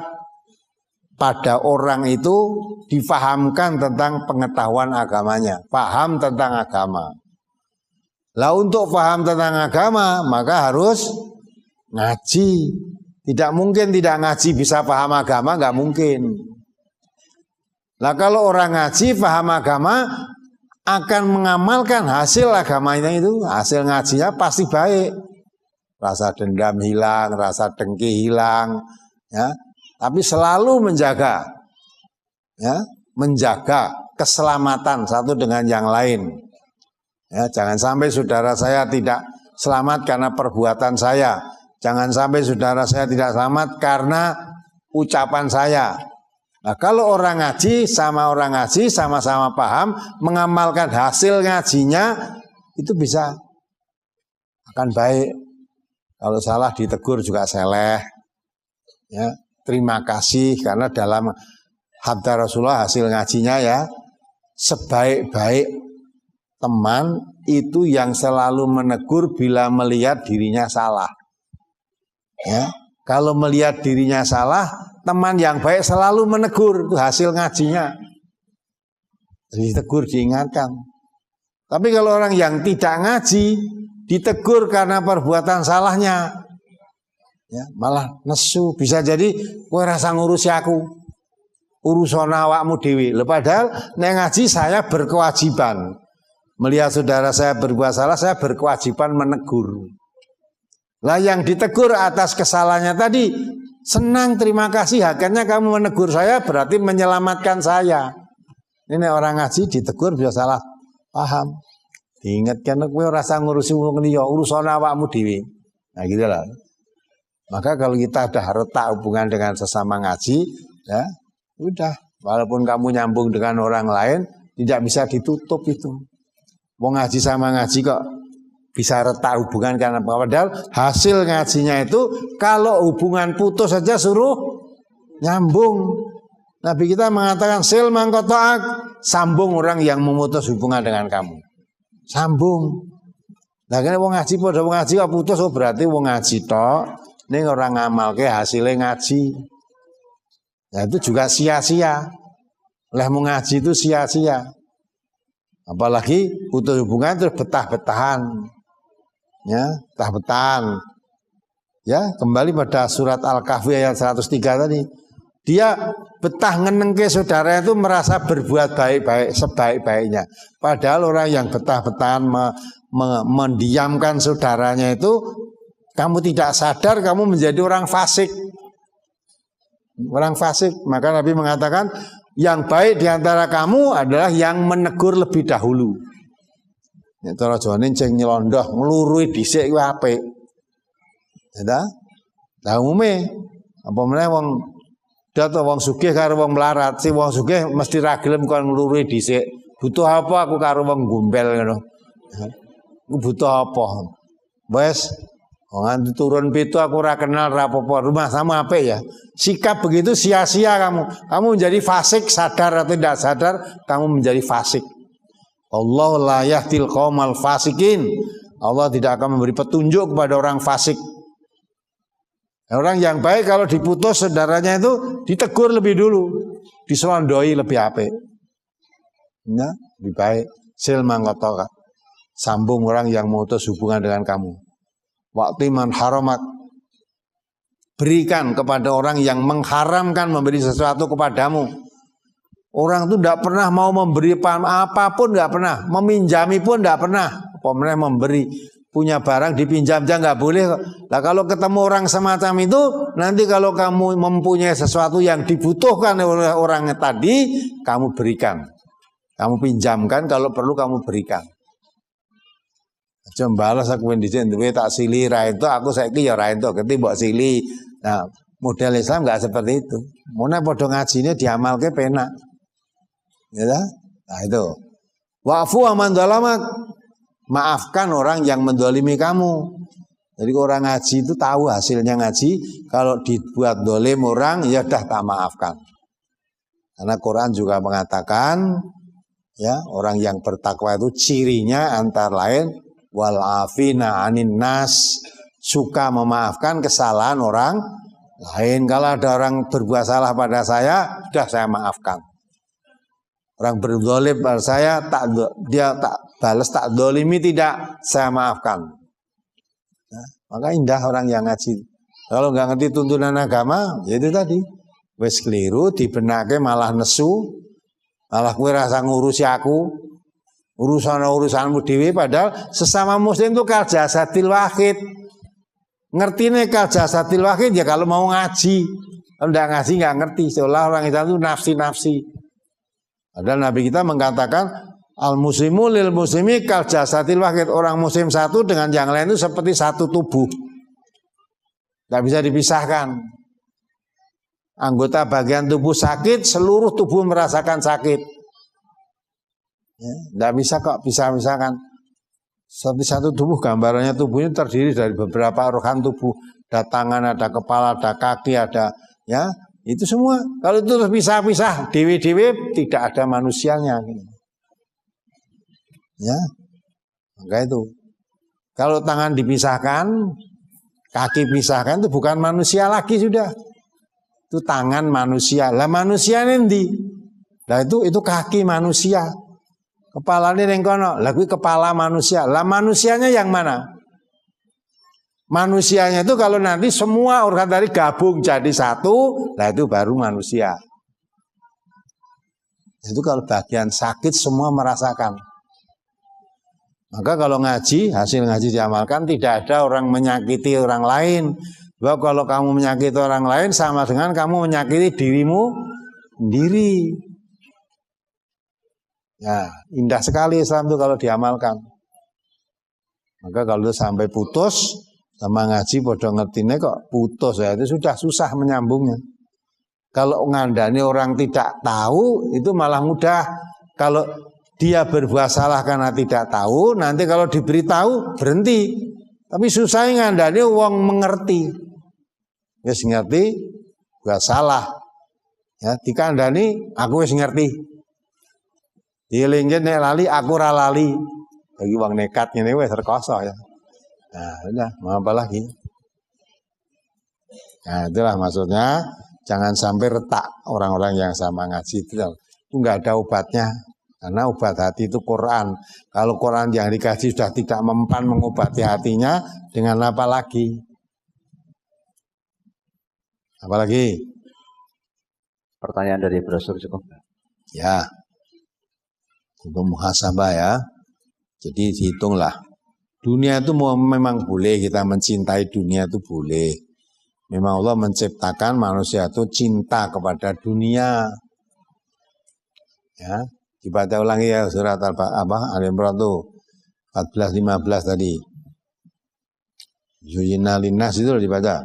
pada orang itu difahamkan tentang pengetahuan agamanya, paham tentang agama. Lah untuk paham tentang agama, maka harus ngaji. Tidak mungkin tidak ngaji bisa paham agama, nggak mungkin. Nah kalau orang ngaji paham agama akan mengamalkan hasil agamanya itu, hasil ngajinya pasti baik. Rasa dendam hilang, rasa dengki hilang, ya. Tapi selalu menjaga, ya, menjaga keselamatan satu dengan yang lain. Ya, jangan sampai saudara saya tidak selamat karena perbuatan saya. Jangan sampai saudara saya tidak selamat karena ucapan saya. Nah, kalau orang ngaji sama-sama paham, mengamalkan hasil ngajinya itu bisa akan baik. Kalau salah ditegur juga seleh. Ya, terima kasih karena dalam hadza Rasulullah hasil ngajinya ya, sebaik-baik teman itu yang selalu menegur bila melihat dirinya salah. Ya, kalau melihat dirinya salah, teman yang baik selalu menegur, itu hasil ngajinya. Ditegur, diingatkan. Tapi kalau orang yang tidak ngaji, ditegur karena perbuatan salahnya, ya, malah nesu. Bisa jadi kowe rasa ngurusi aku, urusan awakmu dewi. Padahal nek ngaji saya berkewajiban melihat saudara saya berbuat salah, saya berkewajiban menegur. Lah yang ditegur atas kesalahannya tadi senang, terima kasih, akhirnya kamu menegur saya berarti menyelamatkan saya. Ini orang ngaji ditegur bisa salah paham. Diingatkan kowe rasa ngurusi wong liya, urusan awakmu dhewe. Nah gitulah. Maka kalau kita ada retak hubungan dengan sesama ngaji, ya udah, walaupun kamu nyambung dengan orang lain tidak bisa ditutup itu. Wong ngaji sama ngaji kok bisa retak hubungan karena padahal hasil ngajinya itu kalau hubungan putus saja suruh nyambung. Nabi kita mengatakan sil mangkotoak, sambung orang yang memutus hubungan dengan kamu. Sambung. Nah kene wong ngaji padha wong ngaji kok putus, oh berarti wong ngaji tok ning ora ngamalke hasilnya ngaji. Ya itu juga sia-sia. Oleh mau ngaji itu sia-sia. Apalagi putus hubungan terus betah-betahan. Ya, betah-betahan. Ya, kembali pada surat Al-Kahfi ayat 103 tadi. Dia betah ngenengke saudara itu merasa berbuat baik-baik sebaik-baiknya. Padahal orang yang betah-betahan mendiamkan saudaranya itu, kamu tidak sadar kamu menjadi orang fasik. Orang fasik. Maka Nabi mengatakan yang baik diantara kamu adalah yang menegur lebih dahulu. Ya, cara Jawane ceng nyelondoh nglurui dhisik kuwi apik. Ya, ta umume apa meneh wong data wong sugih karo wong melarat, si wong sugih mesti ra gelem kon nglurui dhisik. Butuh apa aku karo wong gombel ngono. Aku butuh apa? Wes nganti turun pitu aku ora kenal ra apa-apa, rumah sama apik ya. Sikap begitu sia-sia kamu. Kamu menjadi fasik, sadar atau tidak sadar kamu menjadi fasik. Allah la yahdil qaumal fasikin. Allah tidak akan memberi petunjuk kepada orang fasik. Orang yang baik kalau diputus saudaranya itu ditegur lebih dulu, diselondoi lebih apik. Nah, lebih baik sil mangkotoka. Sambung orang yang memutus hubungan dengan kamu. Waktu man haramat, berikan kepada orang yang mengharamkan memberi sesuatu kepadamu. Orang itu tidak pernah mau memberi apapun, tidak pernah, meminjami pun tidak pernah. Pemerintah memberi, punya barang dipinjam aja nggak boleh. Nah kalau ketemu orang semacam itu, nanti kalau kamu mempunyai sesuatu yang dibutuhkan oleh orang tadi, kamu berikan, kamu pinjamkan, kalau perlu kamu berikan. Jembalas aku ndhisik duwe tak sili ra entuk, aku saiki ya ra entuk, keti mbok sili. Nah, model Islam enggak seperti itu. Mone padha ngajine diamalke penak. Ya. Nah itu. Wa'fu aman dzalamak. Maafkan orang yang mendolimi kamu. Jadi orang ngaji itu tahu hasilnya ngaji. Kalau dibuat dolim orang, ya dah tak maafkan. Karena Quran juga mengatakan, ya orang yang bertakwa itu cirinya antara lain wal afina anin nas, suka memaafkan kesalahan orang lain. Kalau ada orang berbuat salah pada saya, sudah saya maafkan. Orang berdolim pada saya, dia tak balas, tak dolimi tidak, saya maafkan. Nah, maka indah orang yang ngaji. Kalau nggak ngerti tuntunan agama, ya itu tadi. Wes keliru, dibenake malah nesu, malah kowe rasa ngurusi aku, urusanmu dhewe, padahal sesama muslim itu kal jasadil wahid. Ngertine kal jasadil wahid ya kalau mau ngaji. Kalau enggak ngaji enggak ngerti, seolah orang Islam itu nafsi-nafsi. Padahal Nabi kita mengatakan al-muslimu lil muslimi kal jasadil wahid. Orang muslim satu dengan yang lain itu seperti satu tubuh. Enggak bisa dipisahkan. Anggota bagian tubuh sakit, seluruh tubuh merasakan sakit. Ya, enggak bisa kok pisah-pisahkan. Satu tubuh, gambarannya tubuhnya terdiri dari beberapa organ tubuh. Ada tangan, ada kepala, ada kaki, ada ya itu semua. Kalau itu terpisah-pisah, dewe-dewe tidak ada manusianya. Ya, maka itu. Kalau tangan dipisahkan, kaki pisahkan itu bukan manusia lagi sudah. Itu tangan manusia. Lah manusia nanti. Lah itu kaki manusia. Kepalanya yang kono. Lah kuwi kepala manusia. Lah manusianya yang mana? Manusianya itu kalau nanti semua organ tadi gabung jadi satu, lah itu baru manusia. Itu kalau bagian sakit semua merasakan. Maka kalau ngaji, hasil ngaji diamalkan, tidak ada orang menyakiti orang lain. Bahwa kalau kamu menyakiti orang lain sama dengan kamu menyakiti dirimu sendiri. Ya, indah sekali Islam itu kalau diamalkan. Maka kalau sampai putus sama ngaji podo ngertine kok putus ya itu sudah susah menyambungnya. Kalau ngandani orang tidak tahu itu malah mudah. Kalau dia berbuat salah karena tidak tahu, nanti kalau diberitahu berhenti. Tapi susah ngandani wong mengerti. Wis ngerti, gak salah. Ya, dikandani aku wis ngerti. Dilingkin nek lali aku ora lali. Bagi wong nekat ngene wis rekoso ya. Nah, udah, mau apa lagi? Nah, itulah maksudnya jangan sampai retak orang-orang yang sama ngaji itu enggak ada obatnya. Karena obat hati itu Quran. Kalau Quran yang dikaji sudah tidak mempan mengobati hatinya, dengan apa lagi? Apalagi? Pertanyaan dari brosur cukup. Ya. Untuk muhasabah ya. Jadi dihitunglah. Dunia itu memang boleh kita mencintai dunia itu boleh. Memang Allah menciptakan manusia itu cinta kepada dunia. Ya, dibaca ulangi ya surat Al-Imran itu 14-15 tadi. Zuyina linnas itu dibaca.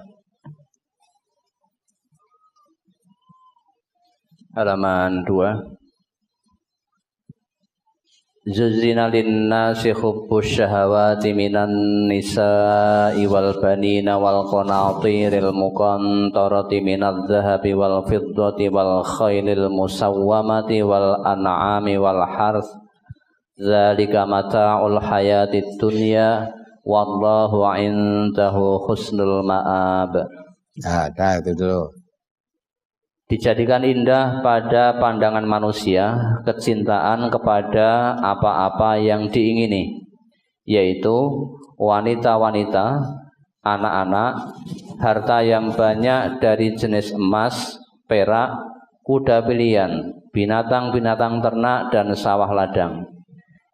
Halaman 2. Zuzzina linnasi hubbus syahawati minan nisa'i wal banina wal qanatiril muqantarati minadh dhahabi wal fiddati wal khailil musawwamati wal an'ami wal harth dzalika mata'ul hayatid dunya wallahu 'indahu husnul ma'ab. Nah, itu dulu. Dijadikan indah pada pandangan manusia kecintaan kepada apa-apa yang diingini, yaitu wanita-wanita, anak-anak, harta yang banyak dari jenis emas, perak, kuda pilihan, binatang-binatang ternak, dan sawah ladang.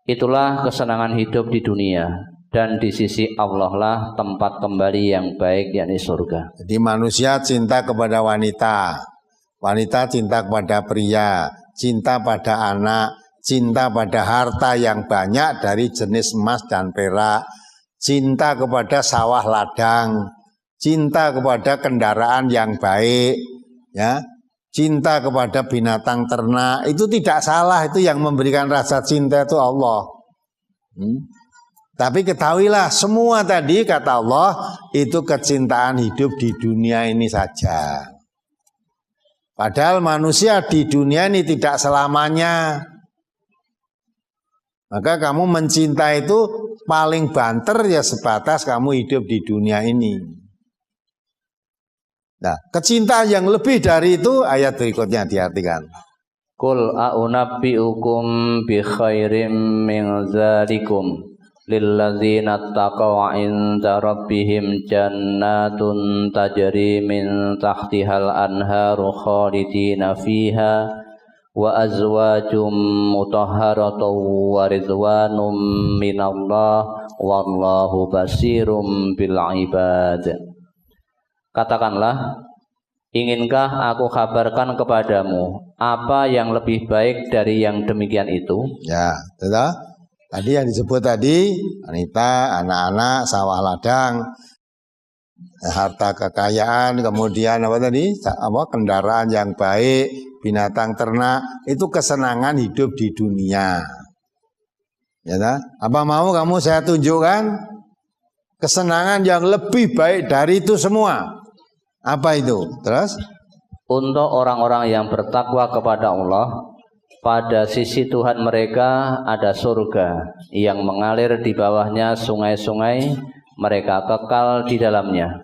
Itulah kesenangan hidup di dunia, dan di sisi Allah lah tempat kembali yang baik, yakni surga. Jadi manusia cinta kepada wanita. Wanita cinta kepada pria, cinta pada anak, cinta pada harta yang banyak dari jenis emas dan perak, cinta kepada sawah ladang, cinta kepada kendaraan yang baik, ya, cinta kepada binatang ternak. Itu tidak salah, itu yang memberikan rasa cinta itu Allah. Tapi ketahuilah semua tadi kata Allah itu kecintaan hidup di dunia ini saja. Padahal manusia di dunia ini tidak selamanya. Maka kamu mencinta itu paling banter ya sebatas kamu hidup di dunia ini. Nah, kecintaan yang lebih dari itu ayat berikutnya diartikan. Qul a'unabbi'ukum bi khairim min dzalikum lilladzina taqaw 'inda rabbihim jannatun tajri min tahtihal anharu khalidina fiha wa azwajum mutahharatun wa ridwanum minallah wallahu basirum bil ibad. Katakanlah, inginkah aku kabarkan kepadamu apa yang lebih baik dari yang demikian itu? Ya, betul. Tadi yang disebut tadi, wanita, anak-anak, sawah ladang, harta kekayaan, kemudian apa tadi? Kendaraan yang baik, binatang ternak, itu kesenangan hidup di dunia. Ya, tak? Apa mau kamu saya tunjukkan kesenangan yang lebih baik dari itu semua? Apa itu? Terus? Untuk orang-orang yang bertakwa kepada Allah, pada sisi Tuhan mereka ada surga yang mengalir di bawahnya sungai-sungai, mereka kekal di dalamnya.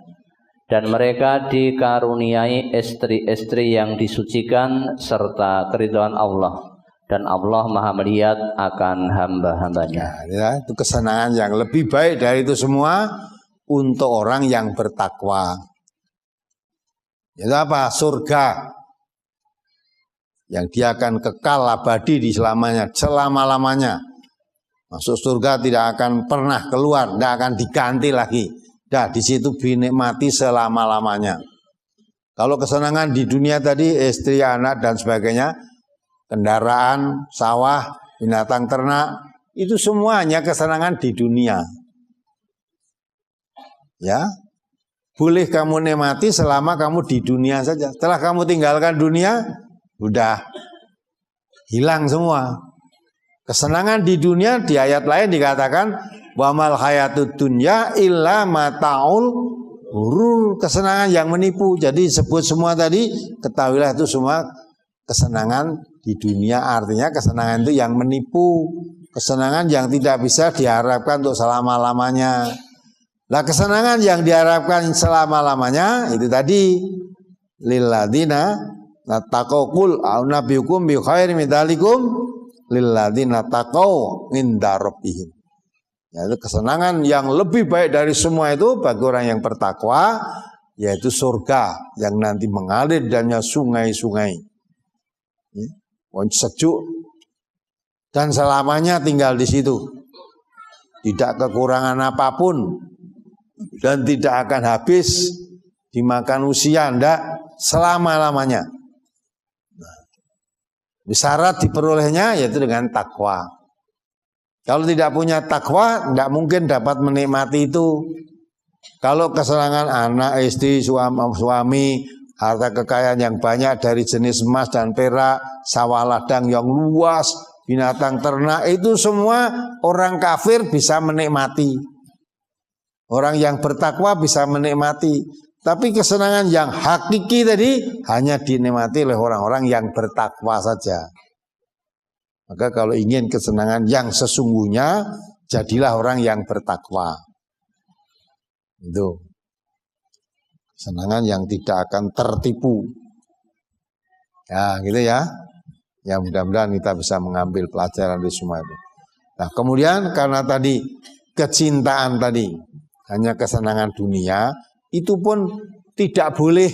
Dan mereka dikaruniai istri-istri yang disucikan serta keridhaan Allah. Dan Allah Maha melihat akan hamba-hambanya. Ya, itu kesenangan yang lebih baik dari itu semua untuk orang yang bertakwa. Itu apa? Surga. Yang dia akan kekal abadi di selamanya, selama-lamanya. Masuk surga tidak akan pernah keluar, tidak akan diganti lagi. Dah di situ dinikmati selama-lamanya. Kalau kesenangan di dunia tadi, istri, anak dan sebagainya, kendaraan, sawah, binatang ternak, itu semuanya kesenangan di dunia. Ya, boleh kamu nikmati selama kamu di dunia saja. Setelah kamu tinggalkan dunia, udah hilang semua. Kesenangan di dunia di ayat lain dikatakan wa mal hayatud dunya illa mataul ghurur, kesenangan yang menipu. Jadi sebut semua tadi, ketahuilah itu semua kesenangan di dunia, artinya kesenangan itu yang menipu, kesenangan yang tidak bisa diharapkan untuk selama-lamanya. Nah, kesenangan yang diharapkan selama-lamanya itu tadi lilladzina taqawqul nabiyukum bi khairin min dzalikum lilladzina taqaw inda rabbihim. Yaitu kesenangan yang lebih baik dari semua itu bagi orang yang bertakwa, yaitu surga yang nanti mengalir dannya sungai-sungai. Sejuk dan selamanya tinggal di situ. Tidak kekurangan apapun dan tidak akan habis dimakan usia, ndak, selama-lamanya. Syarat diperolehnya yaitu dengan takwa. Kalau tidak punya takwa, tidak mungkin dapat menikmati itu. Kalau kesenangan anak, istri, suami, harta kekayaan yang banyak dari jenis emas dan perak, sawah ladang yang luas, binatang ternak, itu semua orang kafir bisa menikmati. Orang yang bertakwa bisa menikmati. Tapi kesenangan yang hakiki tadi hanya dinikmati oleh orang-orang yang bertakwa saja. Maka kalau ingin kesenangan yang sesungguhnya, jadilah orang yang bertakwa. Itu kesenangan yang tidak akan tertipu. Ya, gitu ya. Ya, mudah-mudahan kita bisa mengambil pelajaran dari semua itu. Nah, kemudian karena tadi kecintaan tadi hanya kesenangan dunia, itu pun tidak boleh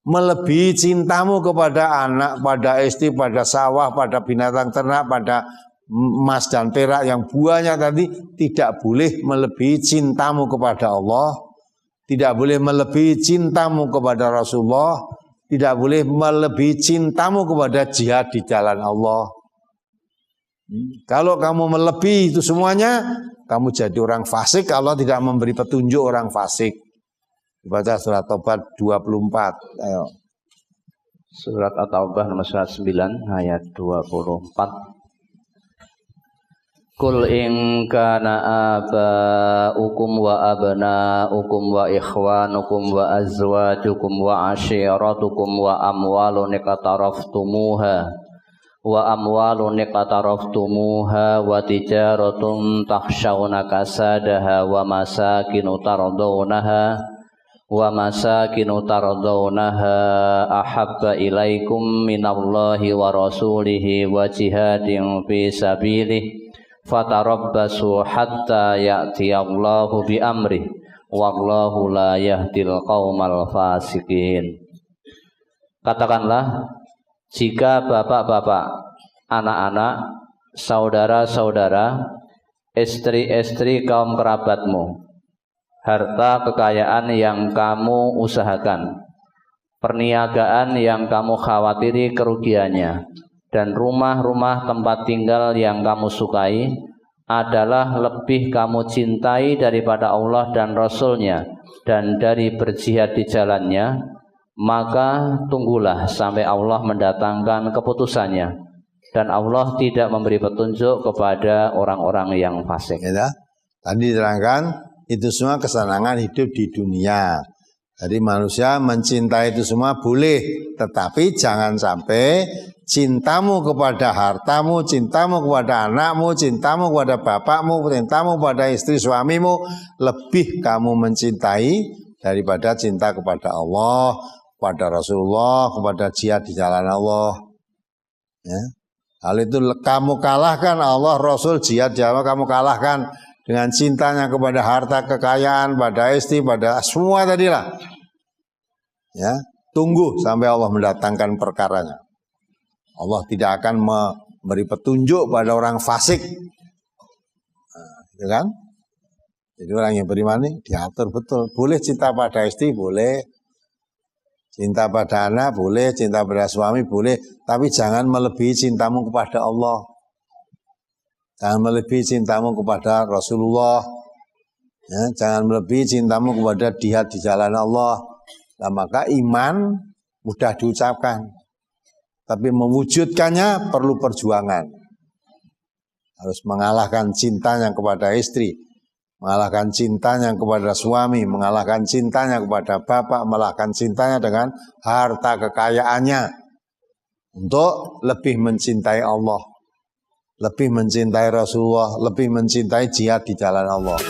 melebihi cintamu kepada anak, pada istri, pada sawah, pada binatang ternak, pada emas dan perak yang buahnya tadi, tidak boleh melebihi cintamu kepada Allah, tidak boleh melebihi cintamu kepada Rasulullah, tidak boleh melebihi cintamu kepada jihad di jalan Allah. Kalau kamu melebihi itu semuanya, kamu jadi orang fasik. Allah tidak memberi petunjuk orang fasik. Baca surat Taubah 24. Ayo. Surat At-Taubah nomor 9 ayat 24. Kul in kana aba'ukum wa abna'ukum wa ikhwanukum wa azwajukum wa ashiratukum wa amwalun iqtaraftumuha wa tijaratun takhshawna kasadaha wa masakinu tardawnaha ahabba ilaikum minallahi wa rasulihi wa jihadin fi sabilihi fatarabbasu hatta ya'tiyallahu bi amri wallahu la yahdil qaumal fasikin. Katakanlah, jika bapak-bapak, anak-anak, saudara-saudara, istri-istri kaum kerabatmu, harta kekayaan yang kamu usahakan, perniagaan yang kamu khawatiri kerugiannya, dan rumah-rumah tempat tinggal yang kamu sukai adalah lebih kamu cintai daripada Allah dan Rasul-Nya dan dari berjihad di jalannya, maka tunggulah sampai Allah mendatangkan keputusannya, dan Allah tidak memberi petunjuk kepada orang-orang yang fasik. Ya, tadi diterangkan itu semua kesenangan hidup di dunia. Jadi manusia mencintai itu semua boleh, tetapi jangan sampai cintamu kepada hartamu, cintamu kepada anakmu, cintamu kepada bapakmu, cintamu kepada istri suamimu lebih kamu mencintai daripada cinta kepada Allah, kepada Rasulullah, kepada jihad di jalan Allah. Ya. Hal itu kamu kalahkan Allah, Rasul, jihad di jalan Allah, kamu kalahkan dengan cintanya kepada harta kekayaan, pada istri, pada semua tadilah. Ya, tunggu sampai Allah mendatangkan perkaranya. Allah tidak akan memberi petunjuk pada orang fasik. Nah, gitu kan? Jadi orang yang beriman ini diatur betul. Boleh cinta pada istri, boleh. Cinta pada anak, boleh. Cinta pada suami, boleh. Tapi jangan melebihi cintamu kepada Allah. Jangan melebihi cintamu kepada Rasulullah. Ya, jangan melebihi cintamu kepada jihad di jalan Allah. Nah, maka iman mudah diucapkan, tapi mewujudkannya perlu perjuangan. Harus mengalahkan cintanya kepada istri, mengalahkan cintanya kepada suami, mengalahkan cintanya kepada bapak, mengalahkan cintanya dengan harta kekayaannya untuk lebih mencintai Allah, lebih mencintai Rasulullah, lebih mencintai jihad di jalan Allah.